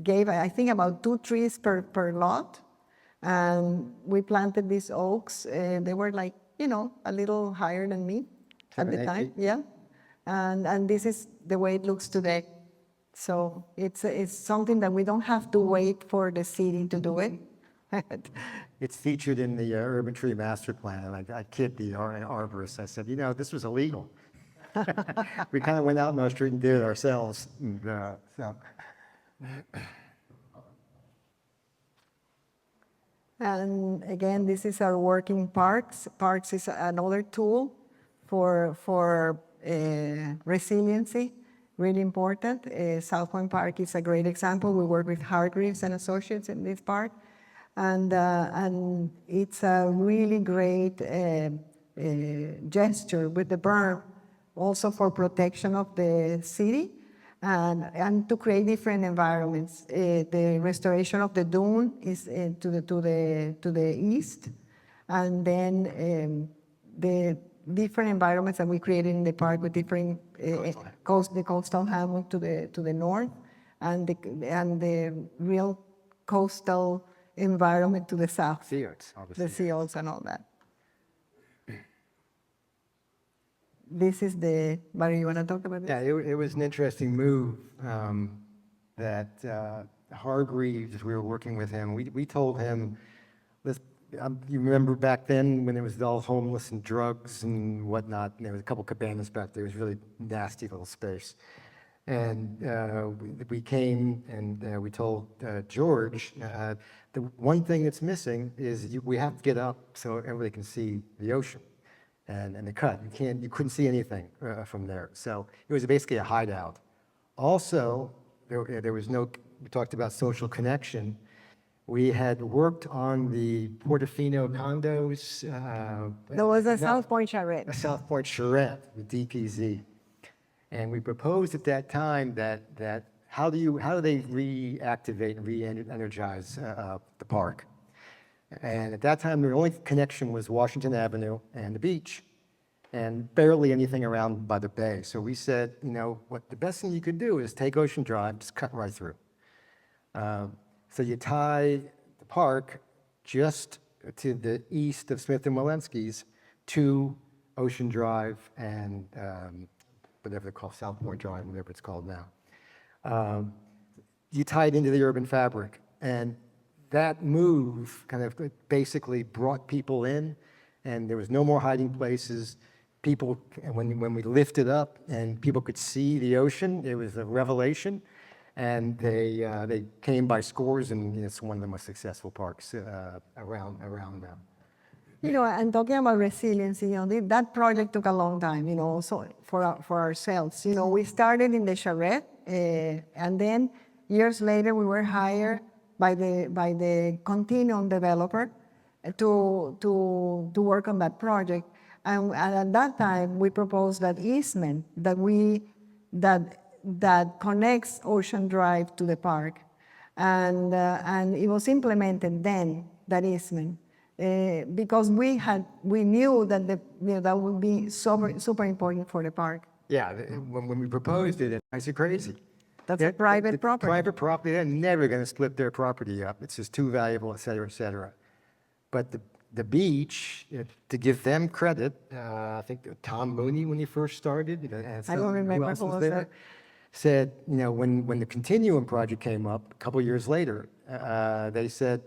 gave, I think, about 2 trees per lot. And we planted these oaks. They were like, a little higher than me. at the 7, 8 time, feet. yeah. And this is the way it looks today. So it's something that we don't have to wait for the city to do it. It's featured in the urban tree master plan, and I kid the arborist. I said, this was illegal. We kind of went out in our street and did it ourselves. And again, this is our working parks. Parks is another tool for resiliency, really important. South Point Park is a great example. We work with Hargreaves and Associates in this park. And it's a really great gesture with the berm, also for protection of the city and to create different environments. The restoration of the dune is to the east, and then the different environments that we created in the park with different the coastal hammock to the north, and the real coastal environment to the south. Seals, obviously. The seals and all that. This is the, Barry, you want to talk about it? Yeah, it was an interesting move that Hargreaves, we were working with him. We told him, you remember back then when it was all homeless and drugs and whatnot, and there was a couple cabanas back there. It was really nasty little space. And we came and we told George, the one thing that's missing is we have to get up so everybody can see the ocean and the cut. You couldn't see anything from there. So it was basically a hideout. Also, there was no, we talked about social connection. We had worked on the Portofino condos. There was a South Point charrette. A South Point charrette with DPZ. And we proposed at that time that how do they reactivate and re-energize the park? And at that time, the only connection was Washington Avenue and the beach, and barely anything around by the bay. So we said, what the best thing you could do is take Ocean Drive, just cut right through. So you tie the park just to the east of Smith & Walensky's to Ocean Drive and whatever they're called, South Point Drive, whatever it's called now. You tie it into the urban fabric, and that move kind of basically brought people in, and there was no more hiding places. People, when we lifted up and people could see the ocean, it was a revelation, and they came by scores, and it's one of the most successful parks around now. And talking about resiliency, that project took a long time, also for ourselves. We started in the charrette, and then years later we were hired by the Continuum developer to work on that project. And at that time we proposed that easement that connects Ocean Drive to the park, and it was implemented then, that easement. Because we knew that that would be super important for the park. Yeah, when we proposed it, I said crazy. That's a private property. Private property, they're never going to split their property up. It's just too valuable, et cetera, et cetera. But the beach, to give them credit, I think Tom Mooney, when he first started, I don't remember who was there, said, when the Continuum project came up a couple years later, they said,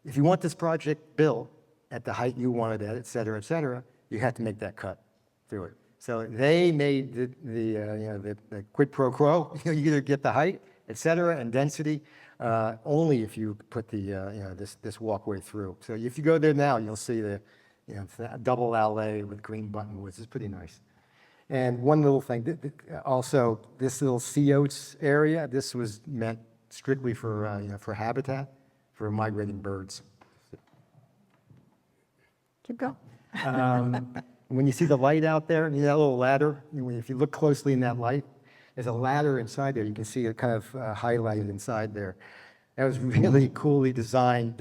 if you want this project built at the height you wanted it, et cetera, you had to make that cut through it. So they made the quid pro quo. You either get the height, et cetera, and density, only if you put this walkway through. So if you go there now, you'll see the double alley with green buttonwoods. It's pretty nice. And one little thing, also this little sea oats area, this was meant strictly for habitat for migrating birds. Keep going. When you see the light out there, that little ladder, if you look closely in that light, there's a ladder inside there. You can see it kind of highlighted inside there. That was really coolly designed.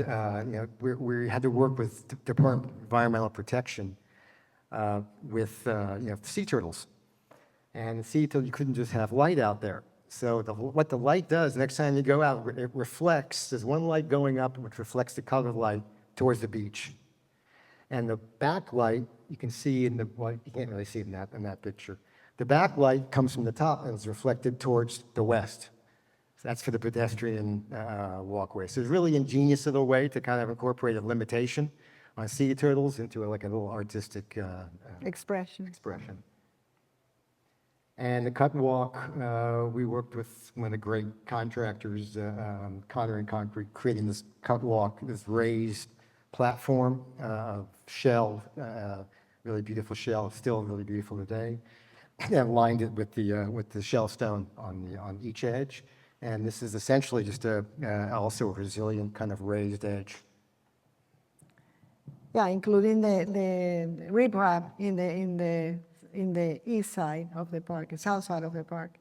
We had to work with Department of Environmental Protection with sea turtles. And sea turtles, you couldn't just have light out there. So what the light does, next time you go out, it reflects. There's one light going up which reflects the colored light towards the beach. And the backlight you can see in the, well, you can't really see it in that picture. The backlight comes from the top and is reflected towards the west. So that's for the pedestrian walkway. So it's a really ingenious little way to kind of incorporate a limitation on sea turtles into like a little artistic Expression. And the cut and walk, we worked with one of the great contractors, Connor and Concrete, creating this cut walk, this raised platform of shell, really beautiful shell, still really beautiful today, and lined it with the shell stone on each edge. And this is essentially just also a resilient kind of raised edge. Yeah, including the riprap in the east side of the park, the south side of the park.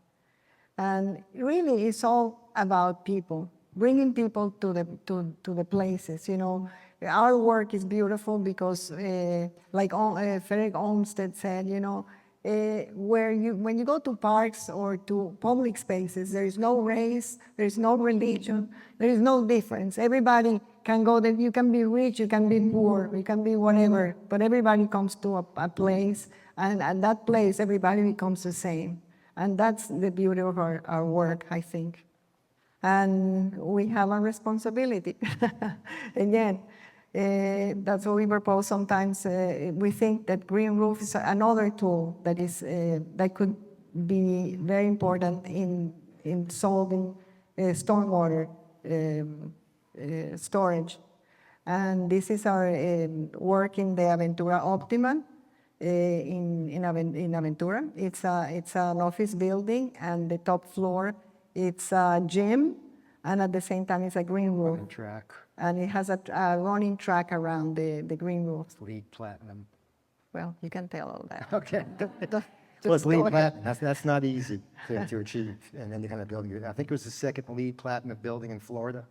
And really, it's all about people, bringing people to the places, you know. Our work is beautiful because, like Frederic Homestead said, you know, when you go to parks or to public spaces, there is no race, there is no religion, there is no difference. Everybody can go there. You can be rich, you can be poor, you can be whatever, but everybody comes to a place, and at that place, everybody becomes the same. And that's the beauty of our work, I think. And we have a responsibility. Again, that's what we propose sometimes. We think that green roof is another tool that could be very important in solving stormwater storage. And this is our work in the Aventura Optima in Aventura. It's an office building, and the top floor, it's a gym, and at the same time, it's a green roof. Running track. And it has a running track around the green roof. LEED platinum. Well, you can tell all that. Okay. Just Well, it's go LEED ahead. platinum. That's not easy to achieve. And then you kind of building. I think it was the second LEED platinum building in Florida,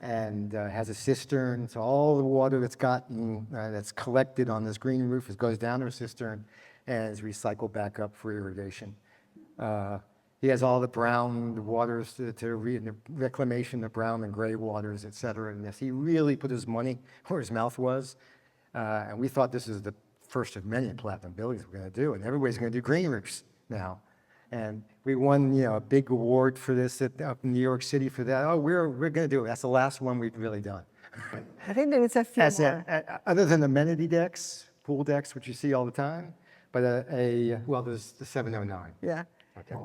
and has a cistern. So all the water that's collected on this green roof goes down to a cistern and is recycled back up for irrigation. He has all the brown waters the reclamation, the brown and gray waters, et cetera. And yes, he really put his money where his mouth was. And we thought this is the first of many platinum buildings we're going to do, and everybody's going to do green roofs now. And we won, a big award for this up in New York City for that. Oh, we're going to do it. That's the last one we've really done. I think there is a few more. Other than amenity decks, pool decks, which you see all the time, but well, there's the 709. Yeah. Okay.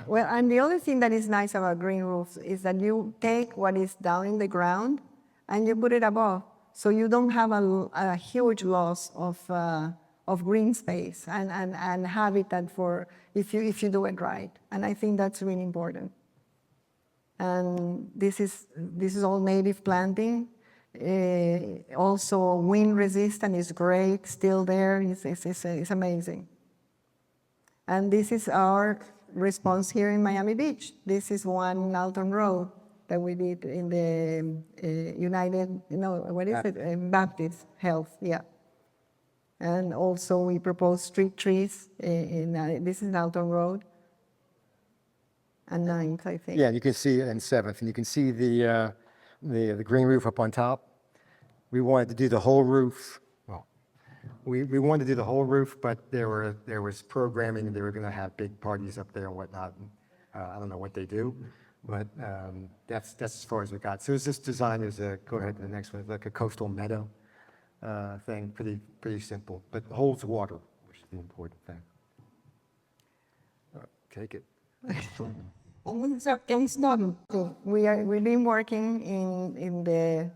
Well, and the other thing that is nice about green roofs is that you take what is down in the ground and you put it above. So you don't have a huge loss of green space and habitat for if you do it right. And I think that's really important. And this is all native planting. Also wind resistant is great, still there. It's amazing. And this is our response here in Miami Beach. This is one Alton Road that we did in the United, what is it? Baptist Health, yeah. And also we proposed street trees this is Alton Road. And 9th, I think. Yeah, you can see it in 7th, and you can see the green roof up on top. We wanted to do the whole roof. Well, we wanted to do the whole roof, but there was programming, and they were going to have big parties up there and whatnot. And, I don't know what they do, but that's as far as we got. So this design is go ahead to the next one, like a coastal meadow thing, pretty simple, but holds water, which is the important thing. Take it. We've been working in the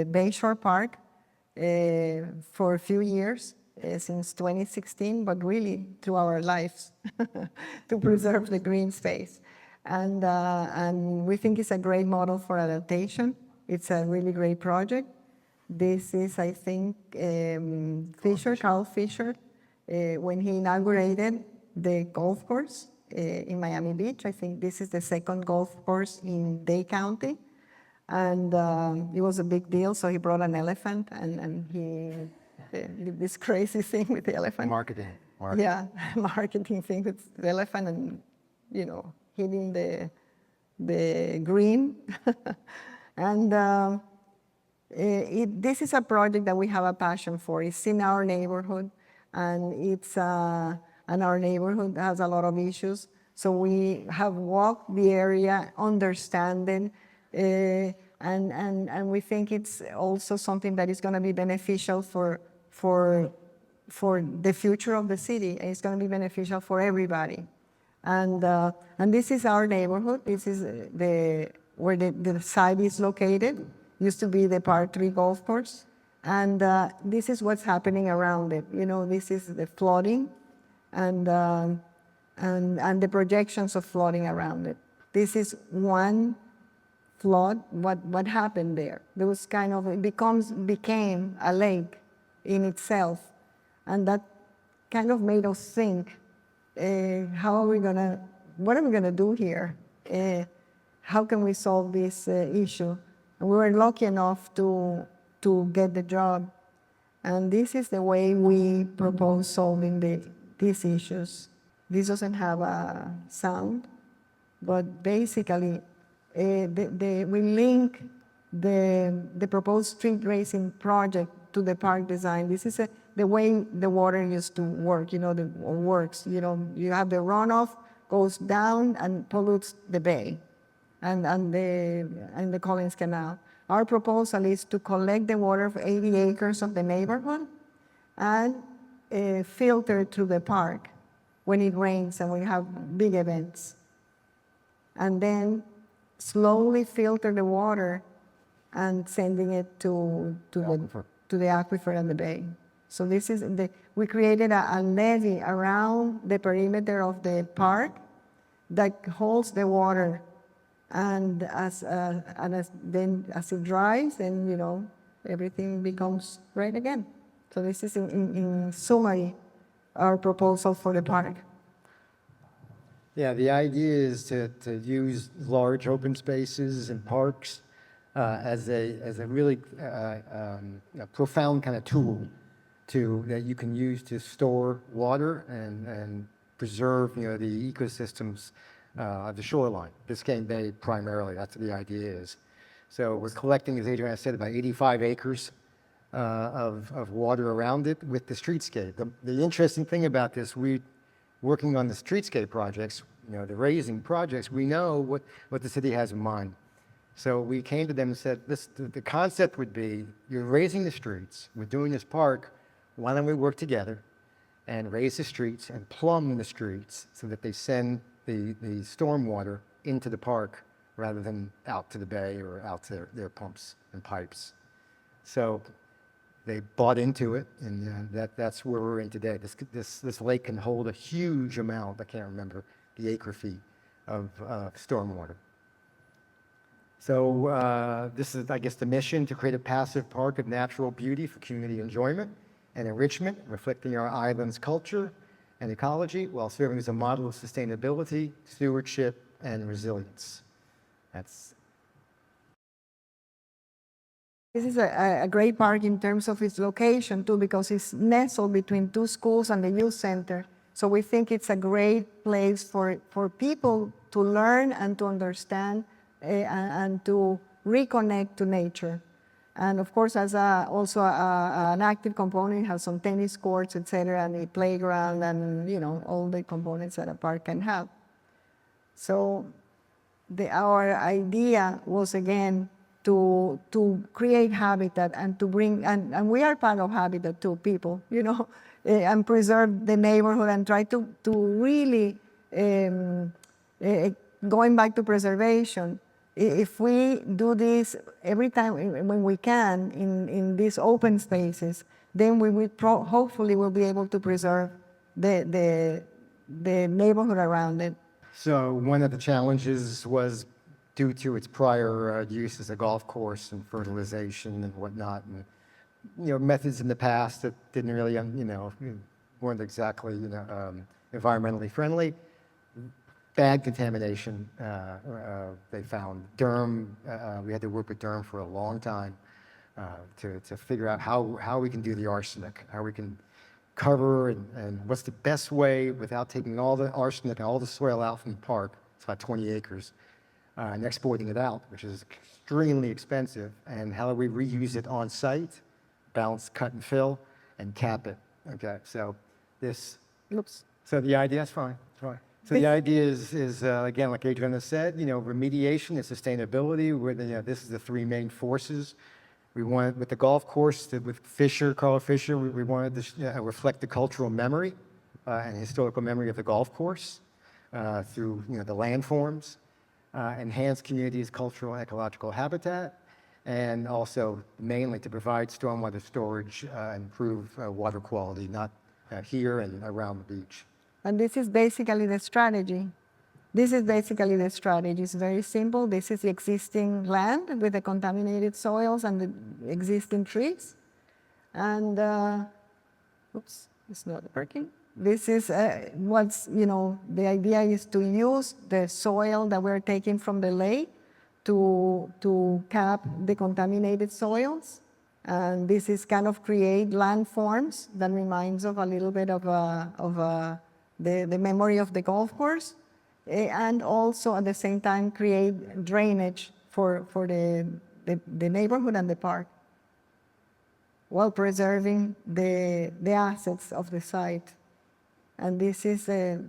Bayshore Park for a few years, since 2016, but really through our lives to preserve the green space. And we think it's a great model for adaptation. It's a really great project. This is, I think, Carl Fisher, when he inaugurated the golf course in Miami Beach. I think this is the second golf course in Dade County. And it was a big deal, so he brought an elephant, and he did this crazy thing with the elephant. Marketing. Yeah, marketing thing with the elephant and, hitting the green. And this is a project that we have a passion for. It's in our neighborhood. and and our neighborhood has a lot of issues. So we have walked the area, understanding, and we think it's also something that is going to be beneficial for the future of the city. It's going to be beneficial for everybody. And this is our neighborhood. This is where the site is located. Used to be the Par 3 golf course. And this is what's happening around it. You know, this is the flooding and the projections of flooding around it. This is one flood. What happened there? There was kind of, it became a lake in itself. And that kind of made us think, what are we gonna do here? How can we solve this issue? And we were lucky enough to get the job. And this is the way we propose solving these issues. This doesn't have a sound, but basically, we link the proposed street racing project to the park design. This is the way the water used to work, you know, works. You know, you have the runoff goes down and pollutes the bay and the Collins Canal. Our proposal is to collect the water for 80 acres of the neighborhood and filter to the park when it rains and we have big events. And then slowly filter the water and sending it to the aquifer and the bay. So this is we created a levee around the perimeter of the park that holds the water, and as it dries, then, you know, everything becomes right again. So this is in summary our proposal for the park. Yeah, the idea is to use large open spaces and parks as a really profound kind of tool that you can use to store water and preserve, you know, the ecosystems of the shoreline. Biscayne Bay primarily, that's what the idea is. So we're collecting, as Adriana said, about 85 acres of water around it with the streetscape. The interesting thing about this, working on the streetscape projects, you know, the raising projects, we know what the city has in mind. So we came to them and said, the concept would be, you're raising the streets, we're doing this park, why don't we work together and raise the streets and plumb the streets so that they send the stormwater into the park rather than out to the bay or out to their pumps and pipes. So they bought into it, and that's where we're in today. This lake can hold a huge amount, I can't remember the acre feet of stormwater. So this is, I guess, the mission: to create a passive park of natural beauty for community enjoyment and enrichment, reflecting our island's culture and ecology, while serving as a model of sustainability, stewardship, and resilience. This is a great park in terms of its location too, because it's nestled between two schools and the youth center. So we think it's a great place for people to learn and to understand and to reconnect to nature. And of course, as also an active component, it has some tennis courts, etc., and a playground, and, you know, all the components that a park can have. So our idea was, again, to create habitat and to bring, and we are part of habitat too, people, you know, and preserve the neighborhood and try to really, going back to preservation, if we do this every time when we can in these open spaces, then we will hopefully will be able to preserve the neighborhood around it. So one of the challenges was due to its prior use as a golf course and fertilization and whatnot, and, you know, methods in the past that didn't really, you know, weren't exactly, you know, environmentally friendly. Bad contamination, they found. Derm, we had to work with Derm for a long time to figure out how we can do the arsenic, how we can cover and what's the best way without taking all the arsenic and all the soil out from the park. It's about 20 acres. And exporting it out, which is extremely expensive. And how do we reuse it on site, balance, cut and fill, and cap it Okay, so this, Oops. so the idea is fine, fine. So the idea is again, like Adriana said, remediation and sustainability. This is the three main forces. We wanted with the golf course, with Carl Fisher, we wanted to reflect the cultural memory and historical memory of the golf course through the landforms, enhance communities' cultural and ecological habitat, and also mainly to provide stormwater storage and improve water quality, not here and around the beach. And this is basically the strategy. It's very simple. This is the existing land with the contaminated soils and the existing trees. And, oops, it's not working. This is the idea is to use the soil that we're taking from the lake to cap the contaminated soils. And this is kind of create landforms that reminds of a little bit of the memory of the golf course, and also at the same time create drainage for the neighborhood and the park, while preserving the assets of the site. And this is the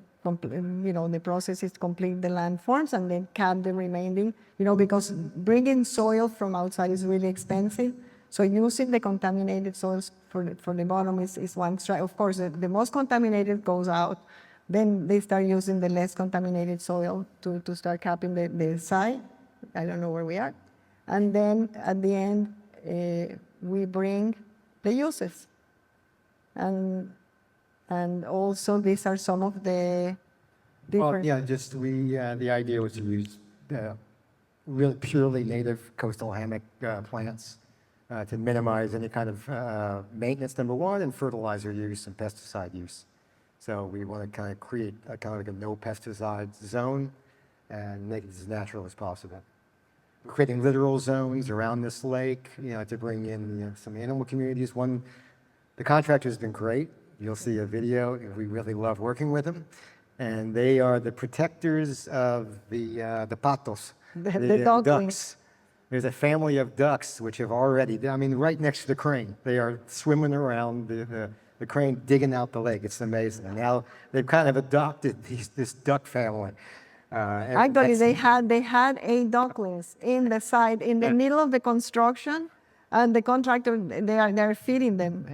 process is complete the landforms and then cap the remaining, because bringing soil from outside is really expensive. So using the contaminated soils for the bottom is one strategy. Of course, the most contaminated goes out. Then they start using the less contaminated soil to start capping the side. I don't know where we are. And then at the end, we bring the uses. And also these are some of the different... Well, yeah, the idea was to use really purely native coastal hammock plants to minimize any kind of maintenance, number one, and fertilizer use and pesticide use. So we want to kind of create a kind of like a no pesticide zone and make it as natural as possible. We're creating littoral zones around this lake, to bring in some animal communities. The contractor's been great. You'll see a video. We really love working with them. And they are the protectors of the patos, the ducklings. There's a family of ducks which have already, right next to the crane. They are swimming around the crane, digging out the lake. It's amazing. And now they've kind of adopted this duck family. Actually, they had 8 ducklings in the site in the middle of the construction, and the contractor they're feeding them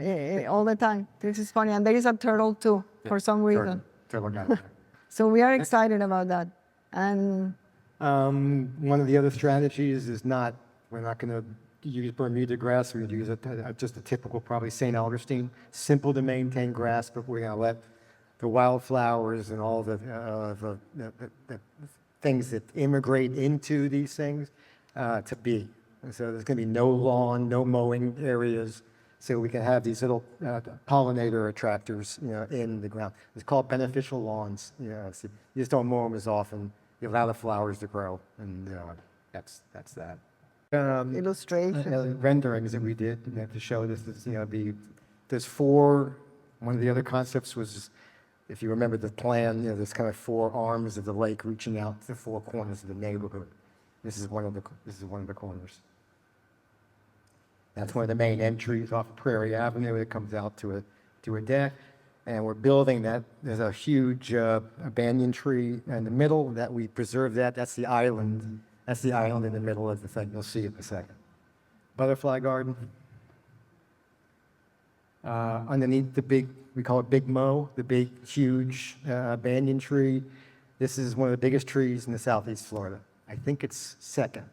all the time. This is funny, and there is a turtle too for some reason. Turtle. So we are excited about that. And one of the other strategies is we're not going to use Bermuda grass. We're going to use just a typical, probably St. Augustine, simple to maintain grass, but we're going to let the wildflowers and all the things that immigrate into these things to be. And so there's going to be no lawn, no mowing areas, so we can have these little pollinator attractors, in the ground. It's called beneficial lawns. So you just don't mow them as often. You allow the flowers to grow, and that's that. illustration. Renderings that we did to show this is, there's 4. One of the other concepts was, if you remember the plan, there's kind of 4 arms of the lake reaching out to 4 corners of the neighborhood. This is one of the corners. That's one of the main entries off of Prairie Avenue. It comes out to a deck, and we're building that. There's a huge banyan tree in the middle that we preserve. That's the island. That's the island in the middle of the thing. You'll see it in a second. Butterfly garden. Underneath we call it Big Mo, the big, huge banyan tree. This is one of the biggest trees in the Southeast Florida. I think it's second.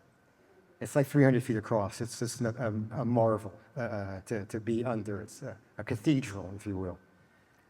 It's like 300 feet across. It's just a marvel to be under. It's a cathedral, if you will.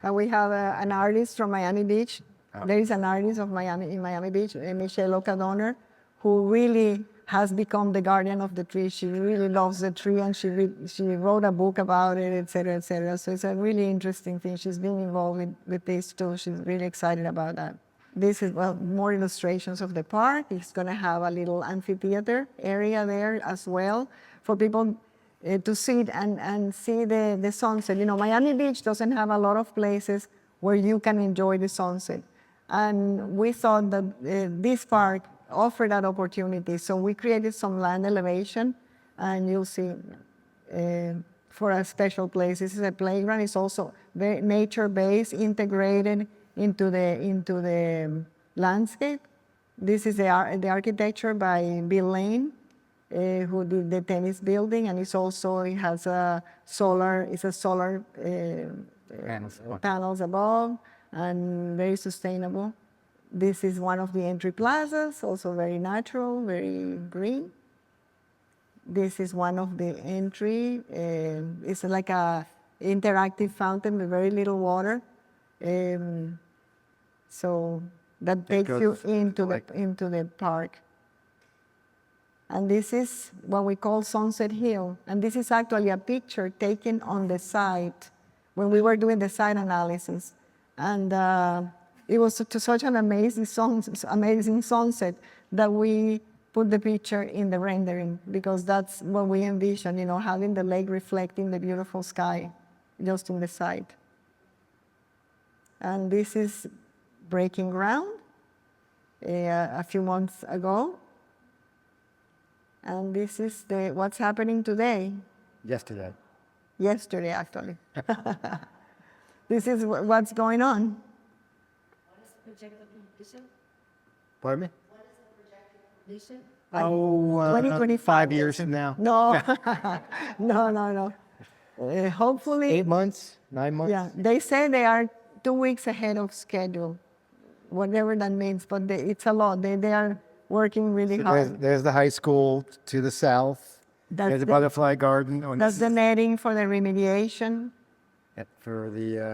And we have an artist from Miami Beach. There is an artist in Miami Beach, Michelle O'Connor, who really has become the guardian of the tree. She really loves the tree, and she wrote a book about it, et cetera, et cetera. So it's a really interesting thing. She's been involved with this too. She's really excited about that. This is, more illustrations of the park. It's going to have a little amphitheater area there as well for people to sit and see the sunset. Miami Beach doesn't have a lot of places where you can enjoy the sunset. And we thought that this park offered that opportunity. So we created some land elevation, and you'll see for a special place. This is a playground. It's also very nature-based, integrated into the landscape. This is the architecture by Bill Lane, who did the tennis building, and it has a solar panels above, and very sustainable. This is one of the entry plazas, also very natural, very green. This is one of the entry. It's like a interactive fountain with very little water. So that takes you into the park. And this is what we call Sunset Hill. And this is actually a picture taken on the site when we were doing the site analysis. And it was such an amazing sunset that we put the picture in the rendering, because that's what we envision, having the lake reflecting the beautiful sky just in the site. And this is breaking ground a few months ago. And this is what's happening today. Yesterday. Yesterday, actually. This is what's going on. Pardon me? Like, Oh, 2025. 5 years from now. No, no. Hopefully. 8 months, 9 months. Yeah, they say they are 2 weeks ahead of schedule, whatever that means, but it's a lot. They are working really hard. There's the high school to the south. There's the butterfly garden. That's the netting for the remediation. For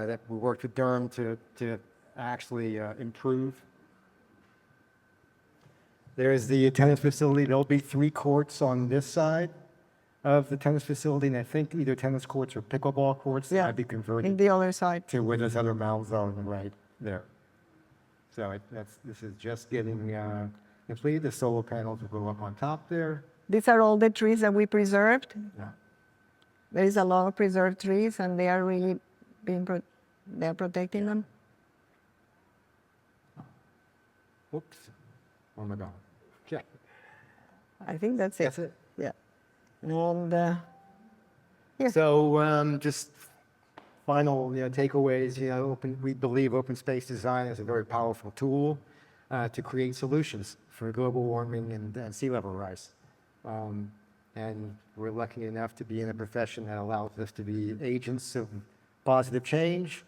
that we worked with Durham to actually improve. There's the tennis facility. There'll be 3 courts on this side of the tennis facility, and I think either tennis courts or pickleball courts that might be converted In the other side. to where there's other mound zone right there. So this is just getting completed. The solar panels will go up on top there. These are all the trees that we preserved. Yeah. There is a lot of preserved trees, and they are really they're protecting them. Whoops. Oh my God. Yeah. I think that's it. That's it. Yeah. And yeah. So just final takeaways. We believe open space design is a very powerful tool to create solutions for global warming and sea level rise. And we're lucky enough to be in a profession that allows us to be agents of positive change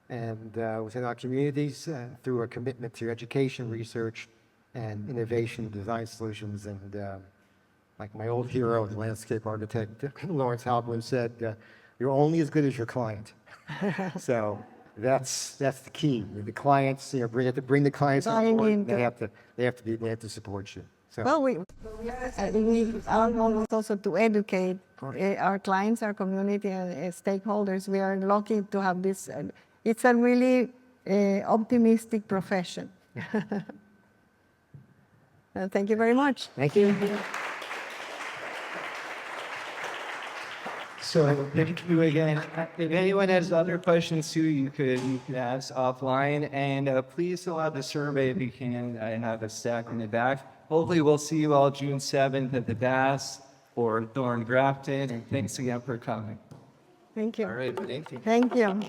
and within our communities through a commitment to education, research, and innovation, design solutions. And like my old hero, the landscape architect, Lawrence Halpern said, you're only as good as your client. So that's the key. The clients, bring the clients on board. They have to support you. So. Well, our goal is also to educate our clients, our community, and stakeholders. We are lucky to have this. It's a really optimistic profession. Thank you very much. Thank you. So thank you again. If anyone has other questions too, you could ask offline. And please fill out the survey if you can, and have a stack in the back. Hopefully we'll see you all June 7th at the Bass or Thorn Grafton. And thanks again for coming. Thank you. All right, thank you. Thank you.